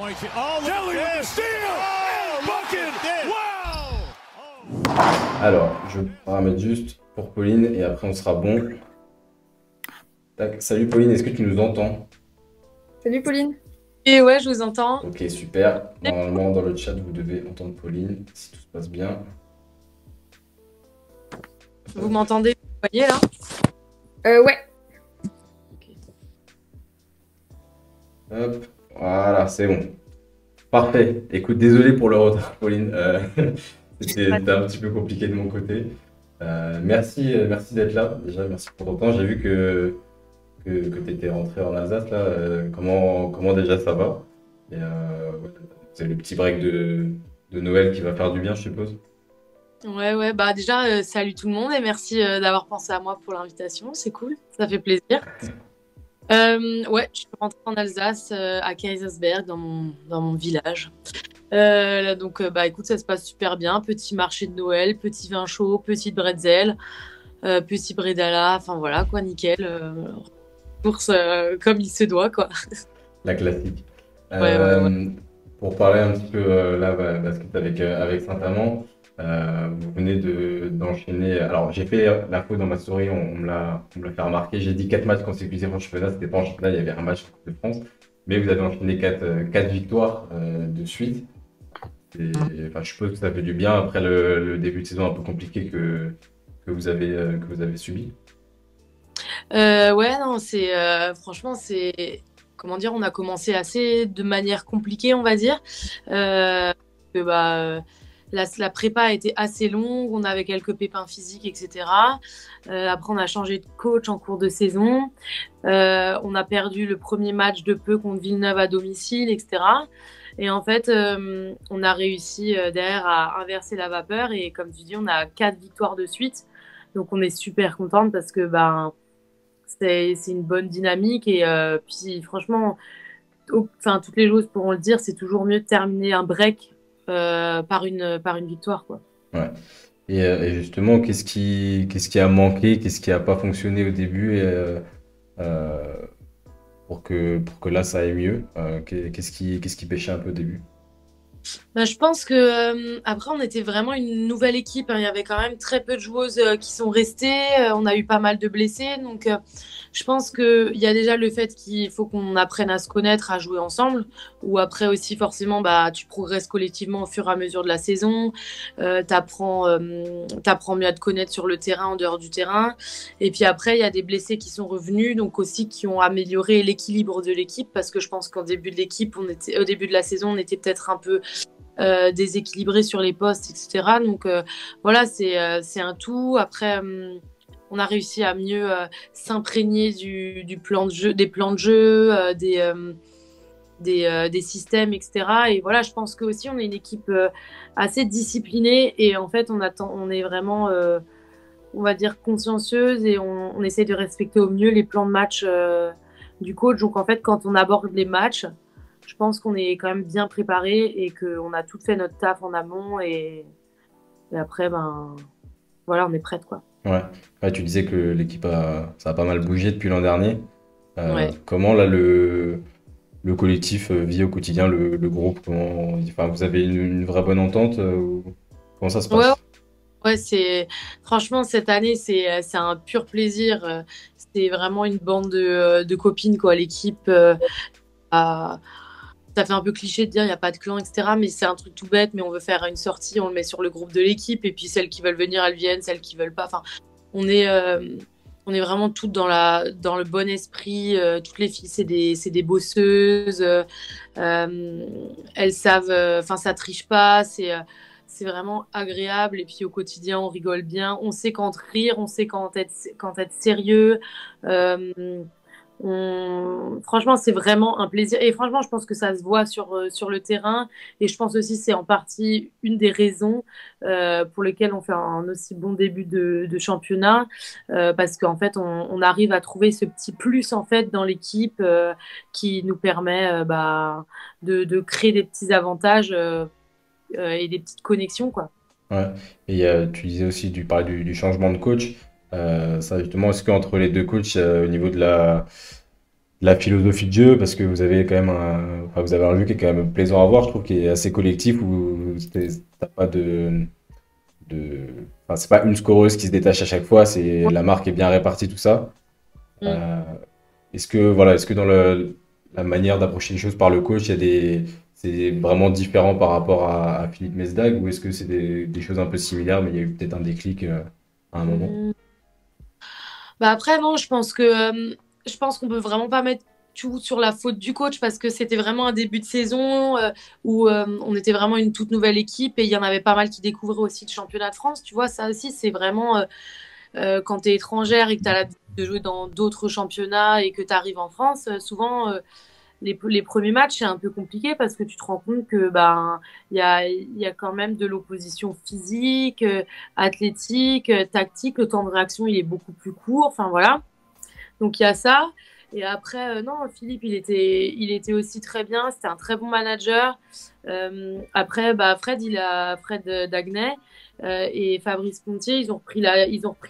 Kelly with the steal and bucket. Wow! Alors, je vais mettre juste pour Pauline et après on sera bon. Tac. Salut Pauline, est-ce que tu nous entends? Salut Pauline. Et ouais, je vous entends. Ok, super. Normalement, dans le chat, vous devez entendre Pauline, si tout se passe bien. Vous m'entendez? Vous voyez là? Ouais. Hop, voilà, c'est bon. Parfait. Écoute, désolé pour le retard, Pauline. C'était un petit peu compliqué de mon côté. Merci d'être là. Déjà, merci pour ton temps. J'ai vu que tu étais rentré en Alsace là. Comment déjà ça va? Et ouais, c'est le petit break de Noël qui va faire du bien, je suppose. Ouais, bah déjà, salut tout le monde et merci d'avoir pensé à moi pour l'invitation. C'est cool, ça fait plaisir. Ouais, je suis rentrée en Alsace, à Kaisersberg, dans mon village. Donc, bah écoute, ça se passe super bien. Petit marché de Noël, petit vin chaud, petite bretzel, petit bredala, enfin voilà quoi, nickel. Course comme il se doit, quoi. La classique. Ouais. Pour parler un petit peu là, basket avec Saint-Amand, vous venez d'enchaîner. Alors, j'ai fait l'info dans ma story, on me l'a fait remarquer. J'ai dit 4 matchs consécutifs en championnat, c'était pas en championnat, il y avait un match en Coupe de France. Mais vous avez enchaîné 4 victoires de suite. Enfin, je suppose que ça fait du bien après le début de saison un peu compliqué que vous avez subi. Ouais, non, franchement, comment dire, on a commencé assez de manière compliquée, on va dire. Que, bah, la prépa a été assez longue, on avait quelques pépins physiques, etc. Après, on a changé de coach en cours de saison. On a perdu le premier match de peu contre Villeneuve à domicile, etc. Et en fait, on a réussi derrière à inverser la vapeur. Et comme tu dis, on a 4 victoires de suite. Donc, on est super contente parce que c'est une bonne dynamique. Et puis, franchement, enfin, toutes les joueuses pourront le dire, c'est toujours mieux de terminer un break par une victoire, quoi. Ouais. Et justement, qu'est-ce qui a manqué, qu'est-ce qui a pas fonctionné au début euh, pour que là ça aille mieux? Qu'est-ce qui pêchait un peu au début? Bah, je pense que après on était vraiment une nouvelle équipe, hein. Il y avait quand même très peu de joueuses qui sont restées. On a eu pas mal de blessés, donc je pense que il y a déjà le fait qu'il faut qu'on apprenne à se connaître, à jouer ensemble. Ou après aussi forcément, bah tu progresses collectivement au fur et à mesure de la saison. T'apprends mieux à te connaître sur le terrain, en dehors du terrain. Et puis après il y a des blessés qui sont revenus, donc aussi qui ont amélioré l'équilibre de l'équipe, parce que je pense qu'au début de au début de la saison, on était peut-être un peu déséquilibré sur les postes, etc. Donc voilà, c'est un tout. Après, on a réussi à mieux s'imprégner du plan de jeu, des plans de jeu, des systèmes, etc. Et voilà, je pense que aussi on est une équipe assez disciplinée et en fait on est vraiment, on va dire, consciencieuse et on essaie de respecter au mieux les plans de match du coach. Donc en fait, quand on aborde les matchs, je pense qu'on est quand même bien préparé et qu'on a tout fait notre taf en amont et après, ben voilà, on est prête, quoi. Ouais. Ouais, tu disais que l'équipe ça a pas mal bougé depuis l'an dernier. Ouais. Comment là le collectif vit au quotidien, le groupe, enfin, vous avez une vraie bonne entente comment ça se Ouais, passe? ouais, franchement, cette année, c'est un pur plaisir. C'est vraiment une bande de copines, quoi. L'équipe, a- ça fait un peu cliché de dire il n'y a pas de clan, etc. Mais c'est un truc tout bête, mais on veut faire une sortie, on le met sur le groupe de l'équipe, et puis celles qui veulent venir, elles viennent, celles qui veulent pas. Enfin, on est, euh, on est vraiment toutes dans le bon esprit. Toutes les filles, c'est des bosseuses. Elles savent, enfin, ça triche pas. C'est vraiment agréable. Et puis au quotidien, on rigole bien. On sait quand rire, on sait quand être sérieux. Euh, Franchement, c'est vraiment un plaisir. Et franchement, je pense que ça se voit sur le terrain. Et je pense aussi que c'est en partie une des raisons pour lesquelles on fait un aussi bon début de championnat. Parce qu'en fait, on arrive à trouver ce petit plus en fait dans l'équipe qui nous permet de créer des petits avantages et des petites connexions, quoi. Ouais. Et tu disais aussi, tu parlais du changement de coach. Ça, justement, est-ce qu'entre les deux coachs, au niveau la philosophie de jeu, parce que vous avez quand même enfin, vous avez un jeu qui est quand même plaisant à voir, je trouve, qui est assez collectif, où t'as pas enfin, c'est pas une scoreuse qui se détache à chaque fois, c'est la marque est bien répartie, tout ça. Mm. Euh, est-ce que dans la manière d'approcher les choses par le coach, c'est vraiment différent par rapport à Philippe Mesdag, ou est-ce que c'est des choses un peu similaires, mais il y a eu peut-être un déclic à un moment? Mm. Bah après, non, je pense qu'on peut vraiment pas mettre tout sur la faute du coach parce que c'était vraiment un début de saison où on était vraiment une toute nouvelle équipe et il y en avait pas mal qui découvraient aussi le championnat de France. Tu vois, ça aussi, c'est vraiment quand tu es étrangère et que tu as l'habitude de jouer dans d'autres championnats et que tu arrives en France, souvent les premiers matchs, c'est un peu compliqué parce que tu te rends compte que ben il y a quand même de l'opposition physique, athlétique, tactique. Le temps de réaction, il est beaucoup plus court. Enfin voilà. Donc il y a ça. Et après, non, Philippe, il était aussi très bien. C'était un très bon manager. Après, bah, Fred Dagnay et Fabrice Pontier, ils ont repris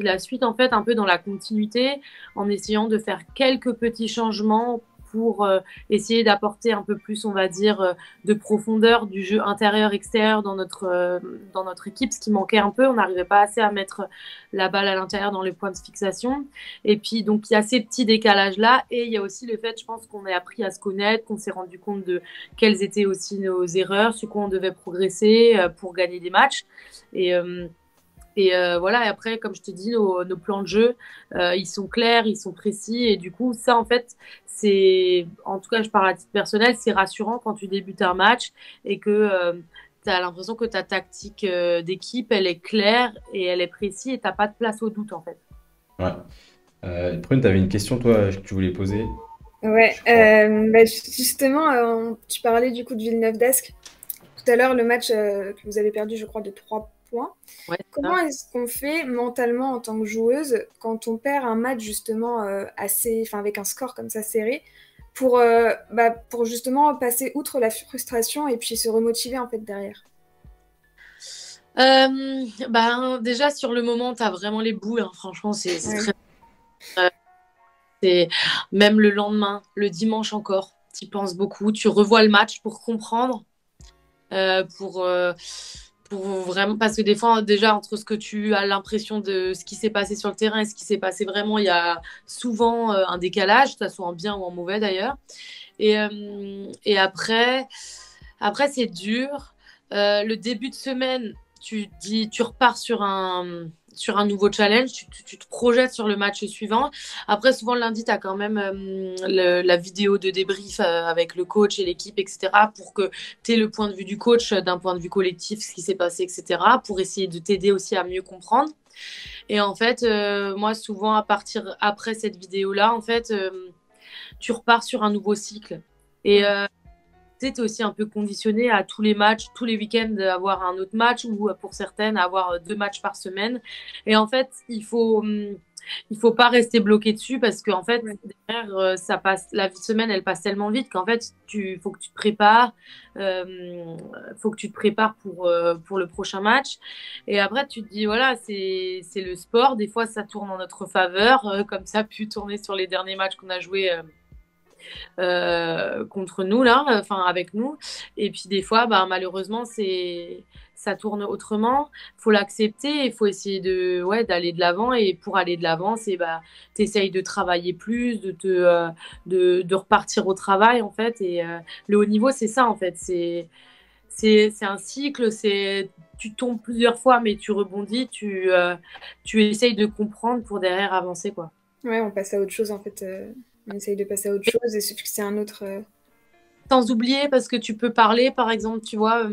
la suite en fait, un peu dans la continuité, en essayant de faire quelques petits changements pour essayer d'apporter un peu plus, on va dire, de profondeur du jeu intérieur-extérieur dans notre équipe, ce qui manquait un peu. On n'arrivait pas assez à mettre la balle à l'intérieur dans les points de fixation. Et puis, donc, il y a ces petits décalages-là. Et il y a aussi le fait, je pense, qu'on a appris à se connaître, qu'on s'est rendu compte de quelles étaient aussi nos erreurs, sur quoi on devait progresser pour gagner des matchs. Et, voilà, et après, comme je te dis, nos plans de jeu, ils sont clairs, ils sont précis. Et du coup, ça, en fait, en tout cas, je parle à titre personnel, c'est rassurant quand tu débutes un match et que tu as l'impression que ta tactique d'équipe, elle est claire et elle est précise et tu n'as pas de place au doute, en fait. Ouais. Prune, tu avais une question, toi, que tu voulais poser, Ouais, je crois. bah, justement, tu parlais du coup de Villeneuve d'Ascq. Tout à l'heure, le match que vous avez perdu, je crois, de 3 points. Ouais, c'est Comment ça. est-ce qu'on fait mentalement en tant que joueuse quand on perd un match justement enfin, avec un score comme ça serré pour justement passer outre la frustration et puis se remotiver en fait derrière? Ben, déjà, sur le moment, tu as vraiment les boules, hein. Franchement, c'est Ouais. très. C'est même le lendemain, le dimanche encore, tu penses beaucoup, tu revois le match pour comprendre, euh, pour, euh, pour vraiment, parce que des fois, déjà, entre ce que tu as l'impression de ce qui s'est passé sur le terrain et ce qui s'est passé vraiment, il y a souvent un décalage, que ce soit en bien ou en mauvais d'ailleurs. Et après c'est dur. Le début de semaine, tu repars sur un nouveau challenge, tu te projettes sur le match suivant. Après, souvent le lundi, tu as quand même la vidéo de débrief avec le coach et l'équipe, etc., pour que tu aies le point de vue du coach d'un point de vue collectif, ce qui s'est passé, etc., pour essayer de t'aider aussi à mieux comprendre. Et en fait, moi, souvent, à partir après cette vidéo-là, en fait, tu repars sur un nouveau cycle. Et tu es aussi un peu conditionné à tous les matchs, tous les week-ends, avoir un autre match ou pour certaines, avoir 2 matchs par semaine. Et en fait, il faut pas rester bloqué dessus parce qu'en fait, Ouais. derrière, ça passe, la semaine, elle passe tellement vite qu'en fait, faut que tu te prépares, faut que tu te prépares pour le prochain match. Et après, tu te dis, voilà, c'est le sport. Des fois, ça tourne en notre faveur, comme ça a pu tourner sur les derniers matchs qu'on a joués. Contre nous là, enfin avec nous. Et puis des fois, bah, malheureusement, ça tourne autrement. Faut l'accepter. Il faut essayer d'aller de l'avant. Et pour aller de l'avant, c'est bah t'essayes de travailler plus, de repartir au travail en fait. Et le haut niveau, c'est ça en fait. C'est un cycle. Tu tombes plusieurs fois, mais tu rebondis. Tu essayes de comprendre pour derrière avancer quoi. Ouais, on passe à autre chose en fait. On essaye de passer à autre chose et se fixer un autre. Sans oublier, parce que tu peux parler, par exemple, tu vois,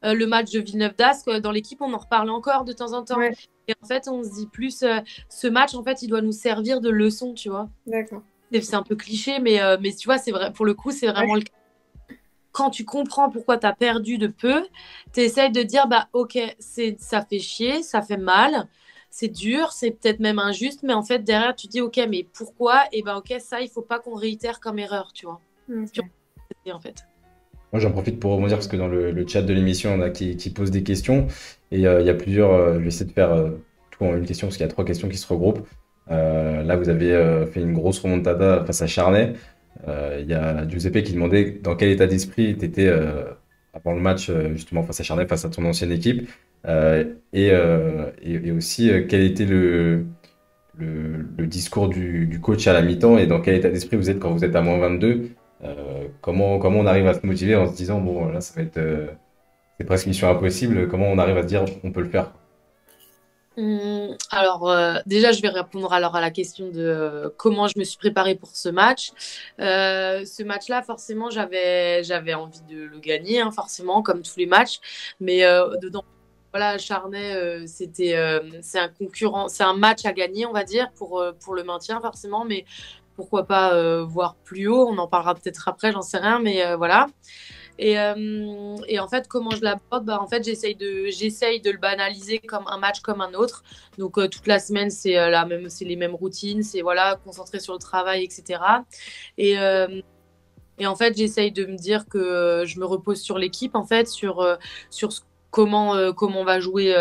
le match de Villeneuve d'Ascq, dans l'équipe, on en reparle encore de temps en temps. Ouais, Et en fait, on se dit plus, ce match, en fait, il doit nous servir de leçon, tu vois. d'accord. C'est un peu cliché, mais tu vois, c'est vrai, pour le coup, c'est Ouais. vraiment le cas. Quand tu comprends pourquoi tu as perdu de peu, tu essayes de dire, bah, ok, ça fait chier, ça fait mal, c'est dur, c'est peut-être même injuste, mais en fait, derrière, tu dis, ok, mais pourquoi? Et ben, ok, ça, il faut pas qu'on réitère comme erreur, tu vois. Ok. En fait. Moi, j'en profite pour rebondir parce que dans le chat de l'émission, on a qui pose des questions. Et il y a plusieurs. Je vais essayer de faire tout en une question parce qu'il y a trois questions qui se regroupent. Là, vous avez fait une grosse remontada face à Charnay. Il y a Giuseppe qui demandait dans quel état d'esprit tu étais avant le match, justement face à Charnay, face à ton ancienne équipe. Et aussi, quel était le discours du coach à la mi-temps et dans quel état d'esprit vous êtes quand vous êtes à -22. Comment on arrive à se motiver en se disant, bon, là, ça va être, c'est presque mission impossible. Comment on arrive à se dire, on peut le faire? Alors, déjà, je vais répondre alors à la question de comment je me suis préparée pour ce match. Ce match-là, forcément, j'avais envie de le gagner, hein, forcément, comme tous les matchs. Mais dedans, voilà, Charnay, c'est un concurrent, c'est un match à gagner, on va dire, pour le maintien, forcément. Mais pourquoi pas voir plus haut? On en parlera peut-être après, j'en sais rien. Mais voilà. Et en fait, comment je l'aborde, bah, en fait, j'essaye de le banaliser comme un match comme un autre. Donc, toute la semaine, c'est les mêmes routines, c'est voilà, concentré sur le travail, etc. Et, euh, et en fait, j'essaye de me dire que je me repose sur l'équipe, en fait, comment on va jouer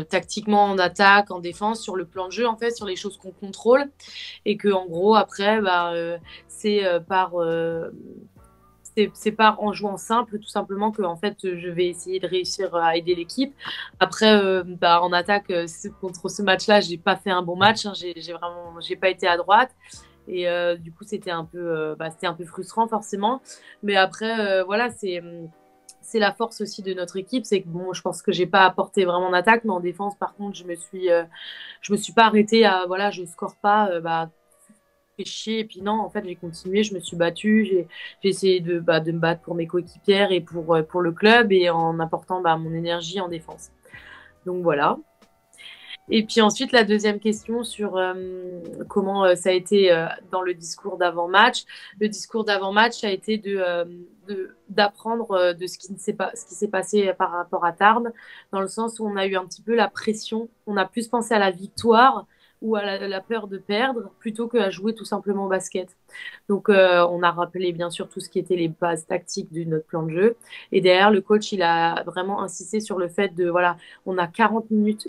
tactiquement en attaque, en défense, sur le plan de jeu, en fait, sur les choses qu'on contrôle. Et que, en gros, après, bah, c'est c'est pas en jouant simple, tout simplement, que en fait, je vais essayer de réussir à aider l'équipe. Après, bah, en attaque, contre ce match-là, j'ai pas fait un bon match. Hein, j'ai pas été à droite. Et du coup, c'était un peu frustrant, forcément. Mais après, voilà, c'est la force aussi de notre équipe. C'est que bon, je pense que j'ai pas apporté vraiment en attaque, mais en défense, par contre, je me suis pas arrêtée à, voilà, je score pas, bah, fait chier. Et puis non, en fait, j'ai continué, je me suis battue, j'ai essayé de me battre pour mes coéquipières et pour le club et en apportant bah, mon énergie en défense. Donc voilà. Et puis ensuite, la deuxième question sur comment ça a été dans le discours d'avant-match. Le discours d'avant-match a été d'apprendre de ce qui s'est passé par rapport à Tarbes, dans le sens où on a eu un petit peu la pression, on a plus pensé à la victoire ou à la peur de perdre plutôt qu'à jouer tout simplement au basket. Donc, on a rappelé bien sûr tout ce qui était les bases tactiques de notre plan de jeu. Et derrière, le coach, il a vraiment insisté sur le fait de, voilà, on a 40 minutes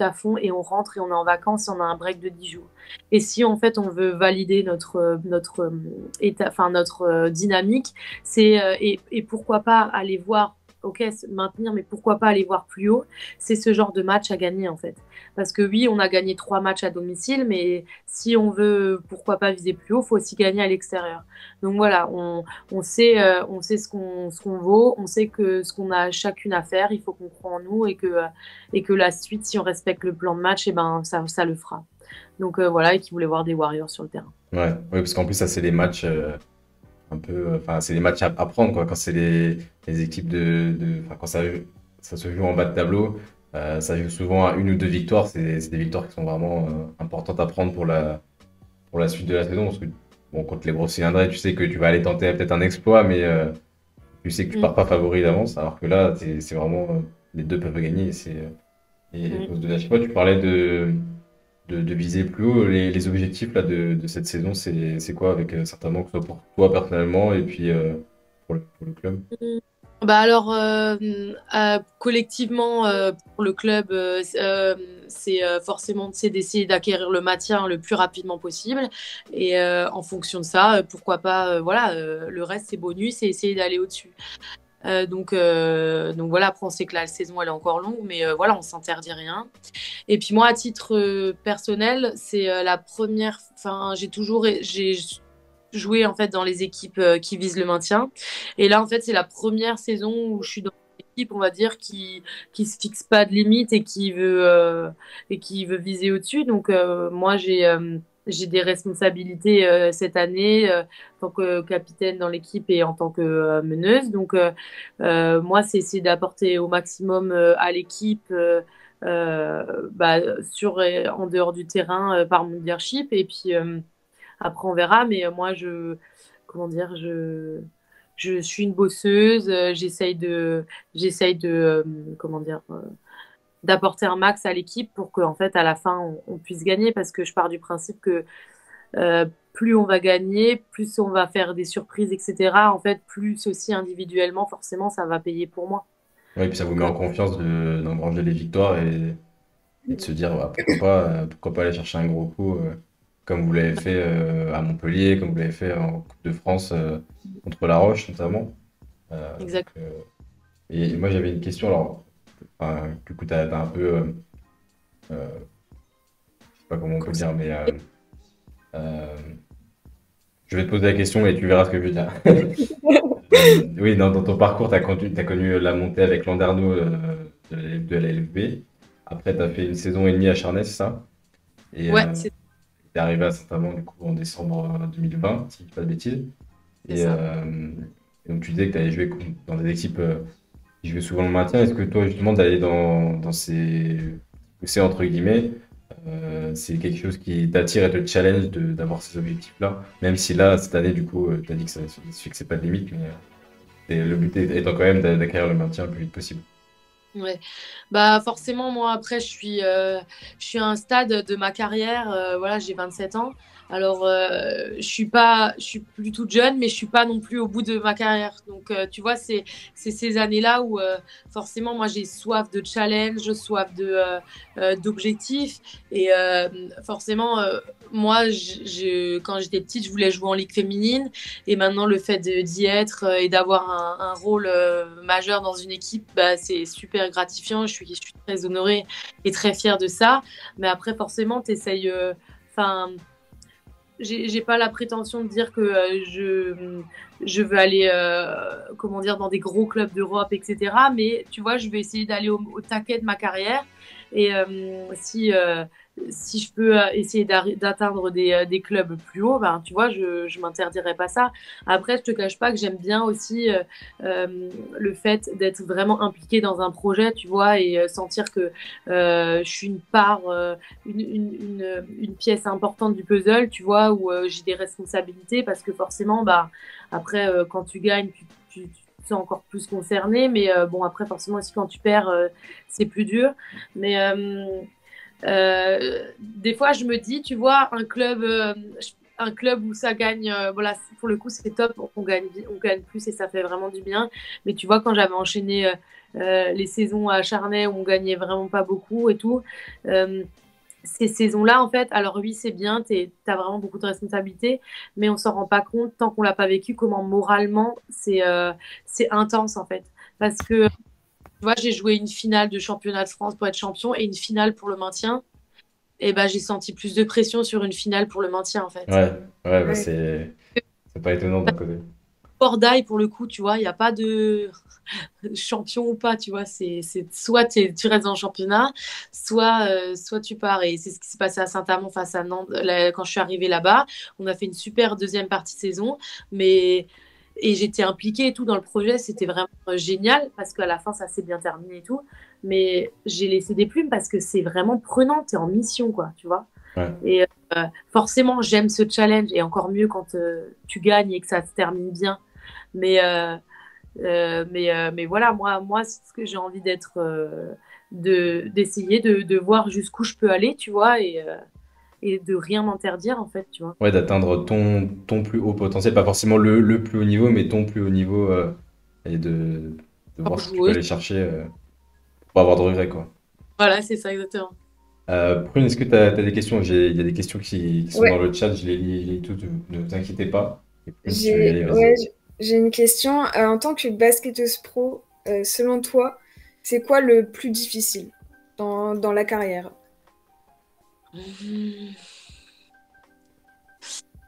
à fond et on rentre et on est en vacances et on a un break de 10 jours. Et si en fait on veut valider notre état, enfin notre dynamique, et pourquoi pas aller voir, ok, maintenir, mais pourquoi pas aller voir plus haut. C'est ce genre de match à gagner en fait. Parce que oui, on a gagné 3 matchs à domicile, mais si on veut, pourquoi pas viser plus haut, faut aussi gagner à l'extérieur. Donc voilà, on sait ce qu'on vaut, on sait que ce qu'on a chacune à faire, il faut qu'on croit en nous et que la suite, si on respecte le plan de match, et ben ça le fera. Donc voilà, et qui voulait voir des Warriors sur le terrain. Ouais, ouais, parce qu'en plus, ça, c'est les matchs un peu. Enfin, c'est les matchs à prendre, quoi. Quand c'est les équipes enfin, quand ça se joue en bas de tableau, ça joue souvent à 1 ou 2 victoires. C'est des victoires qui sont vraiment importantes à prendre pour la suite de la saison. Parce que, bon, contre les gros cylindrés, tu sais que tu vas aller tenter peut-être un exploit, mais tu sais que tu pars pas favori d'avance. Alors que là, c'est vraiment. Les deux peuvent gagner. Et à chaque fois, tu parlais de viser plus haut. Les objectifs là, de cette saison, c'est quoi avec certainement que ce soit pour toi personnellement et puis pour le club? Bah alors, collectivement, pour le club, c'est forcément d'essayer d'acquérir le maintien le plus rapidement possible. Et en fonction de ça, pourquoi pas, voilà, le reste, c'est bonus et essayer d'aller au-dessus. Donc voilà, après, on sait que la saison, elle est encore longue, mais voilà, on s'interdit rien. Et puis moi, à titre personnel, c'est la première, enfin, j'ai joué en fait dans les équipes qui visent le maintien. Et là, en fait, c'est la première saison où je suis dans une équipe, on va dire, qui se fixe pas de limite et qui veut viser au-dessus. Donc moi, j'ai des responsabilités cette année en tant que capitaine dans l'équipe et en tant que meneuse. Donc moi, c'est essayer d'apporter au maximum à l'équipe bah, en dehors du terrain par mon leadership. Et puis après, on verra. Mais moi, comment dire, je suis une bosseuse. J'essaye de, comment dire, d'apporter un max à l'équipe pour qu'en fait, à la fin, on puisse gagner. Parce que je pars du principe que plus on va gagner, plus on va faire des surprises, etc. En fait, plus aussi individuellement, forcément, ça va payer pour moi. Oui, puis ça vous Donc, met en confiance d'engranger les victoires et de se dire bah, pourquoi pas aller chercher un gros coup comme vous l'avez fait à Montpellier, comme vous l'avez fait en Coupe de France contre La Roche notamment. Exact. Et moi j'avais une question, alors enfin, du coup t'as un peu, je sais pas comment on peut le dire, mais euh, je vais te poser la question et tu verras ce que je veux dire. Oui, dans ton parcours, t'as connu la montée avec Landerneau de la LFB. Après, tu as fait une saison et demie à Charnay, c'est ça? Et Ouais, c'est t'es arrivé à Saint-Amand du coup en décembre 2020, si je dis pas de bêtises. c'est Et, ça. et donc tu disais que tu avais joué dans des équipes qui jouaient souvent le maintien. Est-ce que toi, justement, d'aller dans ces poussées entre guillemets, c'est quelque chose qui t'attire et te challenge d'avoir ces objectifs-là? Même si là, cette année, du coup, tu as dit que ça se fait que c'est pas de limite, mais et le but étant quand même d'acquérir le maintien le plus vite possible. Ouais. Bah forcément, moi après, je suis à un stade de ma carrière, voilà, j'ai 27 ans. Alors, je suis plus toute jeune, mais je suis pas non plus au bout de ma carrière. Donc, tu vois, c'est ces années-là où forcément, moi, j'ai soif de challenge, soif d'objectifs. Et forcément, moi, quand j'étais petite, je voulais jouer en ligue féminine. Et maintenant, le fait d'y être et d'avoir un rôle majeur dans une équipe, bah, c'est super gratifiant. Je suis très honorée et très fière de ça. Mais après, forcément, tu essayes. Enfin, j'ai pas la prétention de dire que je veux aller comment dire dans des gros clubs d'Europe, etc. Mais tu vois, je vais essayer d'aller au taquet de ma carrière. Et si je peux essayer d'atteindre des clubs plus hauts, ben, tu vois, je m'interdirais pas ça. Après, je te cache pas que j'aime bien aussi le fait d'être vraiment impliquée dans un projet, tu vois, et sentir que je suis une part, une pièce importante du puzzle, tu vois, où j'ai des responsabilités parce que forcément, bah, après, quand tu gagnes, tu te sens encore plus concerné. Mais bon, après, forcément, aussi quand tu perds, c'est plus dur. Mais des fois, je me dis, tu vois, un club où ça gagne, voilà, pour le coup, c'est top, on gagne plus et ça fait vraiment du bien. Mais tu vois, quand j'avais enchaîné les saisons à Charnay où on gagnait vraiment pas beaucoup et tout, euh, ces saisons-là, en fait, alors oui, c'est bien, t'as vraiment beaucoup de responsabilités, mais on s'en rend pas compte tant qu'on l'a pas vécu, comment moralement c'est intense, en fait. Parce que, tu vois, j'ai joué une finale de championnat de France pour être champion et une finale pour le maintien. Et ben, j'ai senti plus de pression sur une finale pour le maintien, en fait. Ouais, ouais, bah Ouais. c'est pas étonnant d'un côté. Portail, pour le coup, tu vois, il n'y a pas de champion ou pas, tu vois. Soit tu restes dans le championnat, soit tu pars. Et c'est ce qui s'est passé à Saint-Amand face à Nantes. Quand je suis arrivée là-bas, on a fait une super deuxième partie de saison. Mais, et j'étais impliquée et tout dans le projet. C'était vraiment génial parce qu'à la fin, ça s'est bien terminé et tout. Mais j'ai laissé des plumes parce que c'est vraiment prenant. T'es en mission, quoi, tu vois. Ouais. Et forcément, j'aime ce challenge et encore mieux quand tu gagnes et que ça se termine bien. Mais, mais voilà, moi c'est ce que j'ai envie d'être, d'essayer de voir jusqu'où je peux aller, tu vois, et de rien m'interdire, en fait, tu vois. Ouais, d'atteindre ton plus haut potentiel, pas forcément le plus haut niveau, mais ton plus haut niveau et de Comme voir ce que tu peux joueuse, aller chercher pour pas avoir de regrets, quoi. voilà, c'est ça exactement. Prune, est-ce que tu as des questions? Il y a des questions qui sont dans Ouais, le chat, je les lis toutes, ne vous inquiétez pas. Et Prune, si tu veux y j'ai aller, vas-y. ouais, j'ai une question. En tant que basketteuse pro, selon toi, c'est quoi le plus difficile dans la carrière?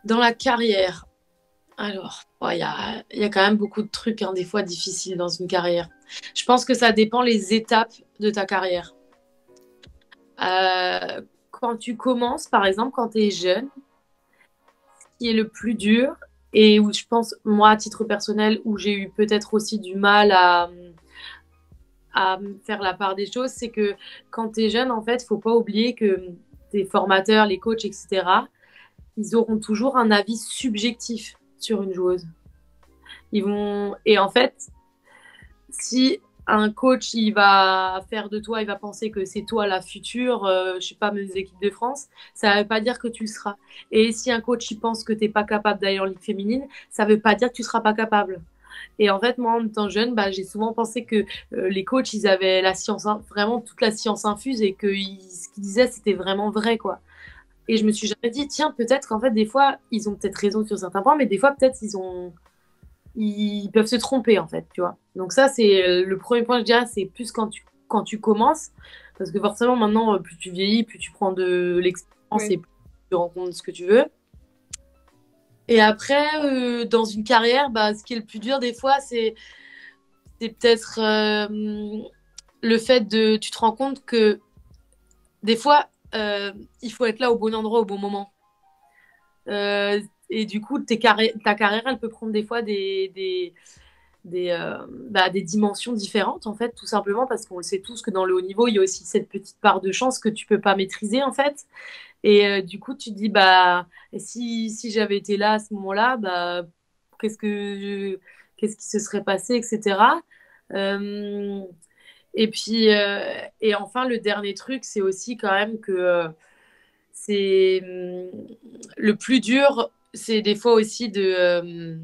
Dans la carrière, alors, il y a quand même beaucoup de trucs, hein, des fois difficiles dans une carrière. Je pense que ça dépend les étapes de ta carrière. Quand tu commences, par exemple, quand tu es jeune, ce qui est le plus dur, et où je pense, moi, à titre personnel, où j'ai eu peut-être aussi du mal à faire la part des choses, c'est que quand tu es jeune, en fait, faut pas oublier que tes formateurs, les coachs, etc., ils auront toujours un avis subjectif sur une joueuse. Et en fait, si un coach il va faire de toi, il va penser que c'est toi la future, je sais pas, mes équipes de France, ça veut pas dire que tu le seras. Et si un coach il pense que t'es pas capable d'aller en ligue féminine, ça veut pas dire que tu seras pas capable. Et en fait, moi, en étant jeune, bah, j'ai souvent pensé que les coachs, ils avaient la science, vraiment toute la science infuse et que ce qu'ils disaient, c'était vraiment vrai, quoi. Et je me suis jamais dit, tiens, peut-être qu'en fait, des fois, ils ont peut-être raison sur certains points, mais des fois, peut-être, ils peuvent se tromper, en fait, tu vois. Donc ça, c'est le premier point, je dirais, c'est plus quand tu commences, parce que forcément, maintenant, plus tu vieillis, plus tu prends de l'expérience Oui. et plus tu rencontres ce que tu veux. Et après, dans une carrière, bah, ce qui est le plus dur des fois, c'est peut-être le fait de... Tu te rends compte que des fois, il faut être là au bon endroit au bon moment. Et du coup, ta carrière, elle peut prendre des fois des dimensions différentes, en fait, tout simplement parce qu'on le sait tous que dans le haut niveau, il y a aussi cette petite part de chance que tu peux pas maîtriser, en fait. Et du coup, tu te dis, bah, et si j'avais été là à ce moment-là, bah, qu'est-ce qui se serait passé, etc. Euh, et puis, et enfin, le dernier truc, c'est aussi quand même que c'est le plus dur, c'est des fois aussi de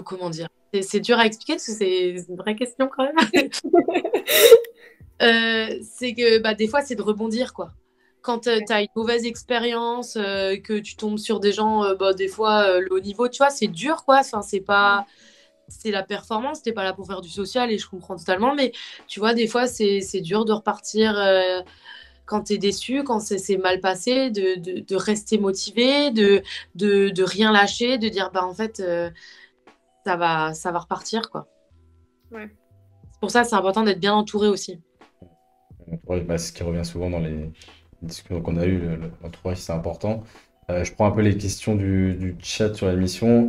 comment dire. C'est dur à expliquer parce que c'est une vraie question quand même. C'est que bah, des fois, c'est de rebondir, quoi. Quand tu as une mauvaise expérience, que tu tombes sur des gens, bah, des fois, le haut niveau, tu vois, c'est dur, quoi. Enfin, c'est pas... C'est la performance, t'es pas là pour faire du social et je comprends totalement, mais tu vois, des fois, c'est dur de repartir quand t'es déçu, quand c'est mal passé, de rester motivé, de rien lâcher, de dire, bah, en fait, ça va repartir, quoi. Ouais. C'est pour ça, c'est important d'être bien entouré aussi. Ouais, bah, c'est ce qui revient souvent dans les discussions qu'on a eues, l'entourage, c'est important. Je prends un peu les questions du chat sur l'émission.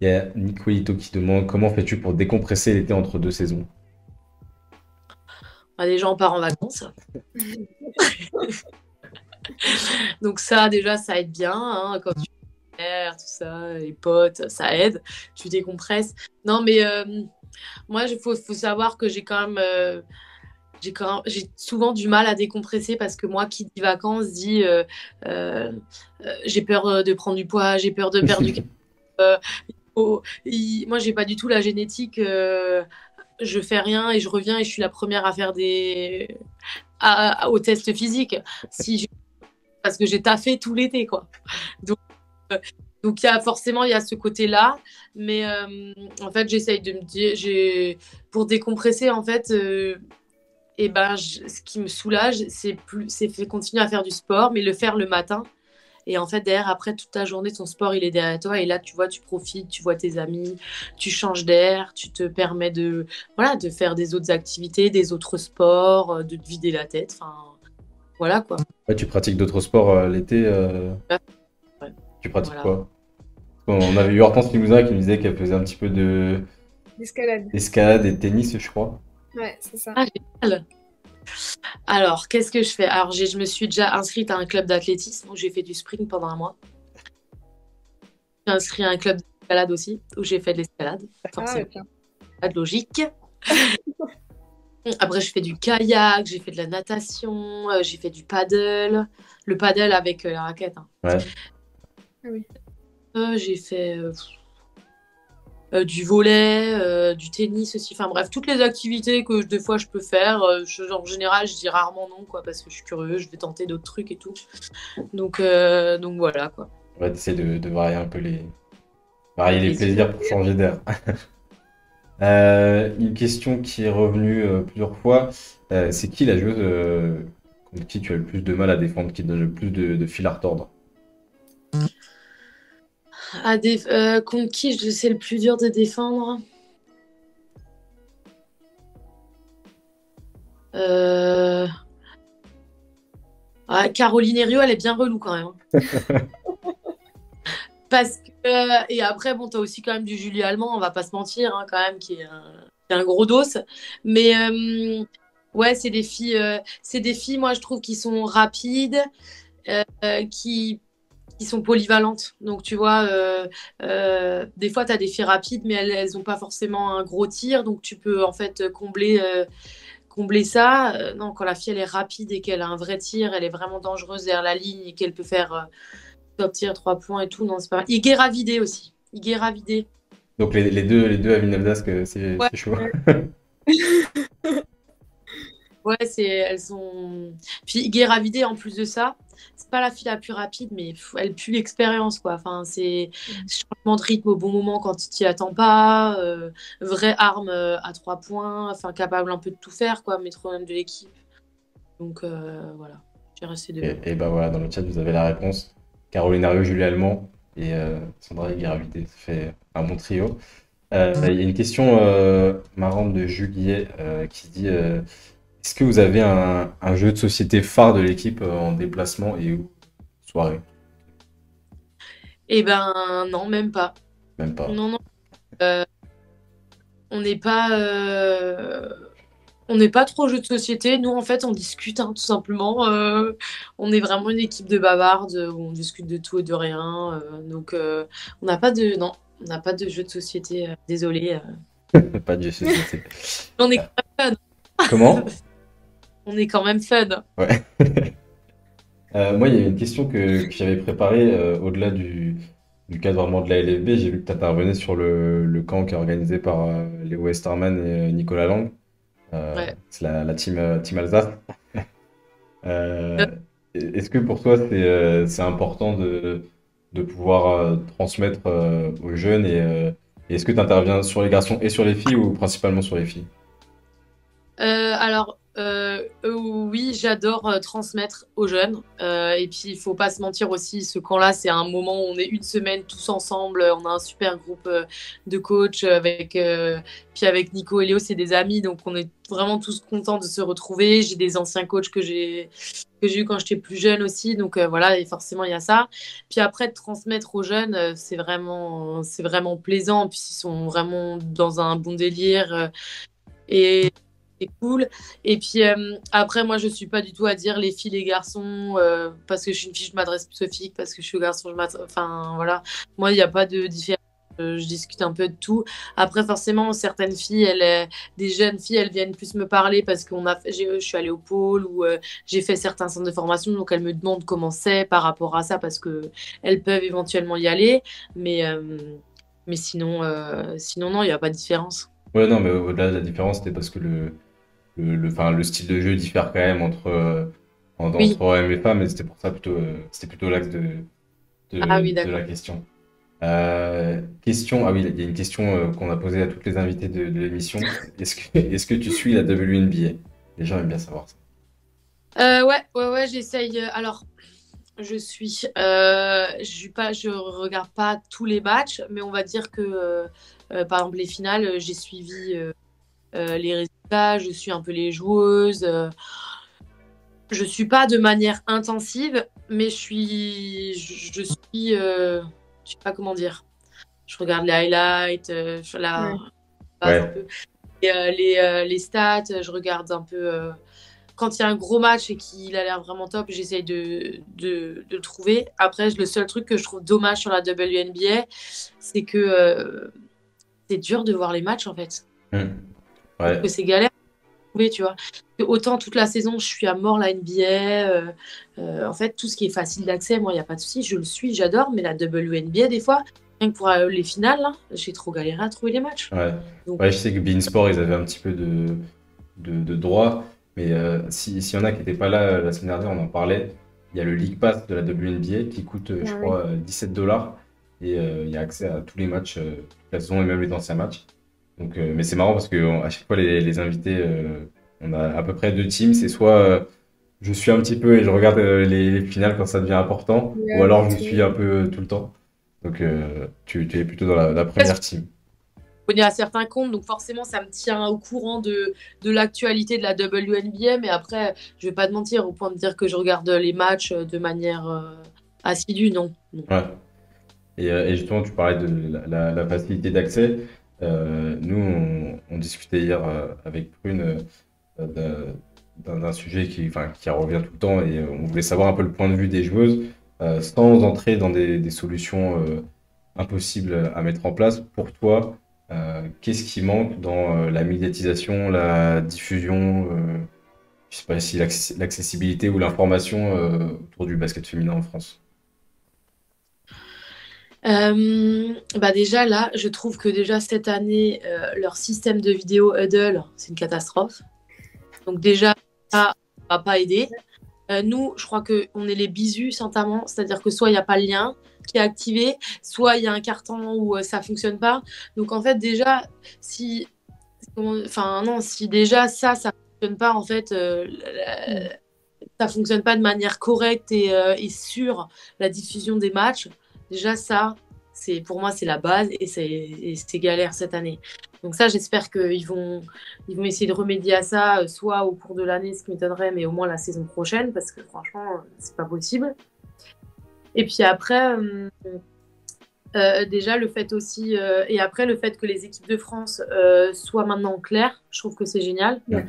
Il y a Nicolito qui demande comment fais-tu pour décompresser l'été entre deux saisons? Bah, déjà, on part en vacances. Donc ça, déjà, ça aide bien, hein, quand tu tout ça, les potes, ça aide, tu décompresses. Non, mais moi, faut savoir que j'ai souvent du mal à décompresser parce que moi, qui dit vacances, dit euh, j'ai peur de prendre du poids, j'ai peur de perdre du poids. Moi, j'ai pas du tout la génétique. Je fais rien et je reviens et je suis la première à faire aux tests physiques. Parce que j'ai taffé tout l'été, quoi. Donc, donc forcément, il y a ce côté-là. Mais en fait, j'essaye de me dire, pour décompresser, en fait, et ben, ce qui me soulage, c'est continuer à faire du sport, mais le faire le matin. Et en fait, derrière, après, toute ta journée, ton sport, il est derrière toi. Et là, tu vois, tu profites, tu vois tes amis, tu changes d'air, tu te permets voilà, de faire des autres activités, des autres sports, de te vider la tête. Enfin, voilà, quoi. Ouais, tu pratiques d'autres sports l'été Ouais. Tu pratiques Voilà. quoi? On avait eu Hortense Limousin qui nous disait qu'elle faisait un petit peu L'escalade. et de tennis, je crois. Ouais, c'est ça. Ah, génial. Alors, qu'est-ce que je fais? Alors, je me suis déjà inscrite à un club d'athlétisme où j'ai fait du sprint pendant un mois. J'ai inscrit à un club d'escalade aussi où j'ai fait de l'escalade. Forcément, tiens. pas de logique. Après, je fais du kayak, j'ai fait de la natation, j'ai fait du paddle. Le paddle avec la raquette, hein. Ouais. Ah oui. J'ai fait du volley, du tennis aussi. Enfin bref, toutes les activités que des fois je peux faire. En général, je dis rarement non, quoi, parce que je suis curieux, je vais tenter d'autres trucs et tout. Donc voilà, quoi. Ouais, t'essaies de varier un peu varier les plaisirs pour changer d'air. Une question qui est revenue plusieurs fois, c'est qui la joueuse contre qui tu as le plus de mal à défendre, qui te donne le plus de fil à retordre? Contre qui c'est le plus dur de défendre? Caroline Herriot, elle est bien relou quand même. Parce que, et après, bon, t'as aussi quand même du Julie Allemand, on va pas se mentir, hein, quand même, qui est un gros dos. Mais ouais, c'est des filles, moi, je trouve, qui sont rapides, qui sont polyvalentes. Donc, tu vois, des fois, tu as des filles rapides, mais elles n'ont pas forcément un gros tir. Donc, tu peux, en fait, combler ça. Non, quand la fille, elle est rapide et qu'elle a un vrai tir, elle est vraiment dangereuse derrière la ligne et qu'elle peut faire top tir, 3 points et tout. Non, c'est pas mal. Iguera Vidé aussi. Iguera Vidé. Donc les deux à Villeneuve-d'Ascq, Ouais, c'est chaud. Ouais. ouais, elles sont. Puis Guéravidé, en plus de ça, c'est pas la fille la plus rapide, mais elle pue l'expérience, quoi. Enfin, c'est changement de rythme au bon moment quand tu t'y attends pas, vraie arme à 3 points, enfin capable un peu de tout faire, quoi, métronome de l'équipe. Donc voilà, j'ai resté deux. Et bah voilà, dans le chat, vous avez la réponse. Caroline Ariot, Julie Allemand et Sandra Guiravité. Ça fait un bon trio. Il y a une question marrante de Juliet qui dit est-ce que vous avez un jeu de société phare de l'équipe en déplacement et ou soirée? Eh ben non, même pas. Même pas. Non, non. euh, on n'est pas. On n'est pas trop jeu de société. Nous, en fait, on discute, hein, tout simplement. On est vraiment une équipe de bavardes où on discute de tout et de rien. Donc, on n'a pas de, non, on n'a pas de jeu de société. Désolé. Pas de jeu de société. On est quand même fun. Comment? On est quand même fun. Ouais. Moi, il y a une question que j'avais préparée au-delà du cadre vraiment de la LFB. J'ai vu que tu intervenais sur le camp qui est organisé par Léo Westermann et Nicolas Lang. Ouais. C'est la team Alsace. Euh, Euh, Est-ce que pour toi, c'est important de pouvoir transmettre aux jeunes et est-ce que tu interviens sur les garçons et sur les filles ou principalement sur les filles? alors, oui, j'adore transmettre aux jeunes. Et puis, il faut pas se mentir aussi, ce camp-là, c'est un moment où on est une semaine tous ensemble. On a un super groupe de coachs puis avec Nico et Léo, c'est des amis, donc on est vraiment tous contents de se retrouver. J'ai des anciens coachs que j'ai eu quand j'étais plus jeune aussi, donc voilà, et forcément il y a ça. Puis après, de transmettre aux jeunes, c'est vraiment plaisant. Puis ils sont vraiment dans un bon délire. Et c'est cool. Et puis après, moi, je suis pas du tout à dire les filles, les garçons, parce que je suis une fille, je m'adresse plus aux filles, parce que je suis garçon, je m'adresse. Enfin, voilà. Moi, il n'y a pas de différence. Je discute un peu de tout. Après, forcément, certaines filles, des jeunes filles, elles viennent plus me parler parce je suis allée au pôle ou j'ai fait certains centres de formation, donc elles me demandent comment c'est par rapport à ça parce que elles peuvent éventuellement y aller. Mais sinon, non, il n'y a pas de différence. Ouais, non, mais au-delà de la différence, c'était parce que enfin, le style de jeu diffère quand même Oui. entre hommes et femmes, et c'était plutôt l'axe Ah oui, de la d'accord. question. Ah oui, il y a une question qu'on a posée à toutes les invités de l'émission. Est-ce que tu suis la WNBA? Les gens aiment bien savoir ça. Ouais, ouais, ouais, j'essaye. Alors, je regarde pas tous les matchs, mais on va dire que, par exemple, les finales, j'ai suivi les résultats, je suis un peu les joueuses. Je suis pas de manière intensive, mais je suis, je sais pas comment dire. Je regarde les highlights, la Ouais. base un Ouais, peu. Et, les stats, je regarde un peu. Quand il y a un gros match et qu'il a l'air vraiment top, j'essaye de le trouver. Après, le seul truc que je trouve dommage sur la WNBA, c'est que c'est dur de voir les matchs en fait. hmm, Je trouve que ouais, c'est galère de trouver, tu vois. Autant toute la saison, je suis à mort la NBA. En fait, tout ce qui est facile d'accès, moi, il n'y a pas de souci. Je le suis, j'adore. Mais la WNBA, des fois, rien que pour les finales, là, j'ai trop galéré à trouver les matchs. ouais. Donc, Ouais, je sais que Beansport, ils avaient un petit peu de droit, mais s'il y en a qui n'étaient pas là la semaine dernière, on en parlait. Il y a le League Pass de la WNBA qui coûte, je Ah oui. crois, 17 $ et il y a accès à tous les matchs, toute la saison et même les anciens matchs. Donc, mais c'est marrant parce que à chaque fois, les invités, on a à peu près deux teams. C'est soit je suis un petit peu et je regarde les finales quand ça devient important, ou Ouais, alors je suis tout. un peu tout le temps. Donc, tu es plutôt dans la première team. abonné à certains comptes, donc forcément, ça me tient au courant de l'actualité de la WNBA. Mais après, je vais pas te mentir, au point de dire que je regarde les matchs de manière assidue, non. Non. Ouais. Et justement, tu parlais de la facilité d'accès. Nous, on discutait hier avec Prune d'un sujet enfin, qui revient tout le temps et on voulait savoir un peu le point de vue des joueuses sans entrer dans des solutions impossibles à mettre en place. Pour toi, qu'est-ce qui manque dans la médiatisation, la diffusion, je sais pas si l'accessibilité ou l'information autour du basket féminin en France? Bah déjà là, je trouve que déjà cette année, leur système de vidéo Huddle, c'est une catastrophe. Donc déjà, ça va pas aider. Nous, je crois qu'on est les bisus Saint-Amand, c'est-à-dire que soit il n'y a pas le lien qui est activé, soit il y a un carton où ça fonctionne pas. Donc en fait déjà, si, enfin non, si déjà ça fonctionne pas en fait, ça fonctionne pas de manière correcte et sûre la diffusion des matchs. Déjà ça, c'est pour moi c'est la base et c'est galère cette année. Donc ça, j'espère qu'ils vont essayer de remédier à ça, soit au cours de l'année, ce qui m'étonnerait, mais au moins la saison prochaine, parce que franchement, c'est pas possible. Et puis après, déjà le fait aussi, et après le fait que les équipes de France soient maintenant claires, je trouve que c'est génial. Ouais.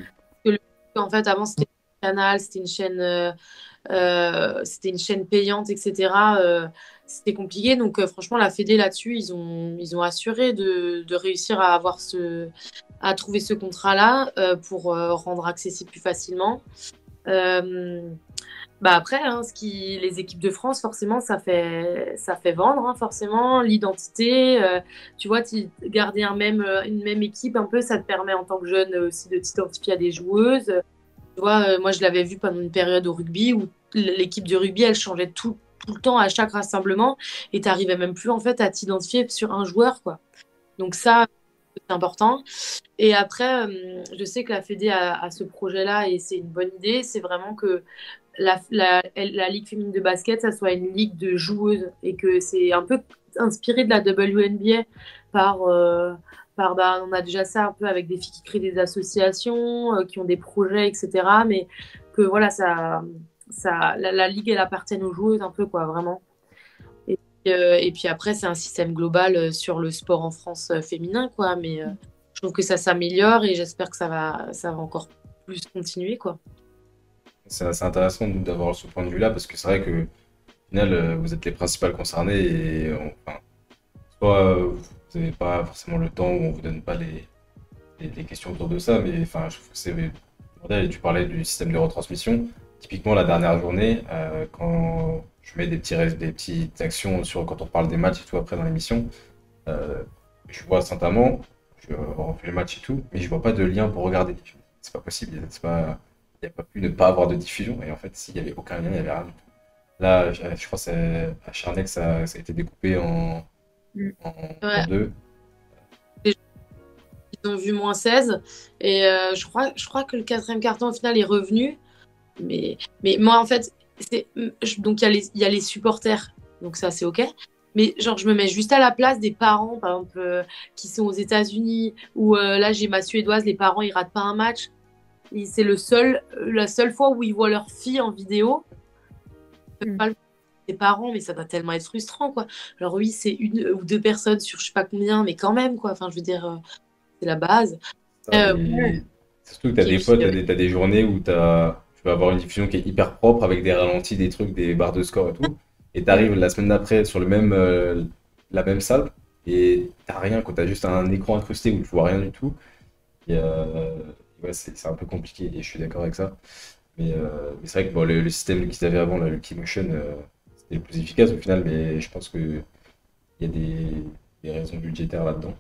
En fait, avant c'était un canal, c'était une chaîne payante, etc. C'était compliqué. Donc, franchement, la Fédé là-dessus, ils ont assuré de réussir à trouver ce contrat-là pour rendre accessible plus facilement. Bah après, hein, les équipes de France, forcément, ça fait vendre, hein, forcément, l'identité. Tu vois, garder une même équipe, un peu, ça te permet en tant que jeune aussi de t'identifier à des joueuses. Tu vois, moi, je l'avais vu pendant une période au rugby où l'équipe de rugby, elle changeait tout le temps à chaque rassemblement et tu n'arrivais même plus, en fait, à t'identifier sur un joueur, quoi. Donc ça, c'est important. Et après, je sais que la Fédé a ce projet-là et c'est une bonne idée. C'est vraiment que la Ligue féminine de basket, ça soit une ligue de joueuses et que c'est un peu inspiré de la WNBA on a déjà ça un peu avec des filles qui créent des associations, qui ont des projets, etc. Mais que voilà, la ligue, elle appartienne aux joueuses un peu, quoi, vraiment. Et puis après, c'est un système global sur le sport en France féminin, quoi. Mais je trouve que ça s'améliore et j'espère que ça va encore plus continuer, quoi. C'est assez intéressant d'avoir ce point de vue-là parce que c'est vrai que au final, vous êtes les principales concernées et enfin, soit vous n'avez pas forcément le temps ou on vous donne pas les questions autour de ça, mais enfin, je trouve que c'est modèle. Et tu parlais du système de retransmission. Typiquement, la dernière journée, quand je mets des petites actions quand on parle des matchs et tout après dans l'émission, euh, je vois Saint-Amand, on fait le match et tout, mais je vois pas de lien pour regarder. C'est pas possible, il n'y a pas pu ne pas avoir de diffusion. Et en fait, s'il n'y avait aucun lien, il n'y avait rien du tout. Là, je crois que à Charnex, ça a été découpé en Ouais. deux. Ils ont vu -16 et je crois que le quatrième carton au final est revenu. Mais moi, en fait, donc il y a les supporters, donc ça c'est ok. Mais genre, je me mets juste à la place des parents, par exemple, qui sont aux États-Unis, ou là j'ai ma Suédoise, les parents ils ratent pas un match. C'est la seule fois où ils voient leur fille en vidéo. Pas les parents, mais ça doit tellement être frustrant, quoi. Alors oui, c'est une ou deux personnes sur je sais pas combien, mais quand même, quoi. Enfin, je veux dire, c'est la base. Et surtout que t'as Et des puis, fois, t'as des journées où tu vas avoir une diffusion qui est hyper propre avec des ralentis, des trucs, des barres de score et tout. Et t'arrives la semaine d'après sur la même salle et t'as rien, quoi. T'as juste un écran incrusté où tu vois rien du tout. Et ouais, c'est un peu compliqué et je suis d'accord avec ça. Mais c'est vrai que bon, le système qu'ils avaient avant, le Keymotion, c'était le plus efficace au final, mais je pense qu'il y a des raisons budgétaires là-dedans.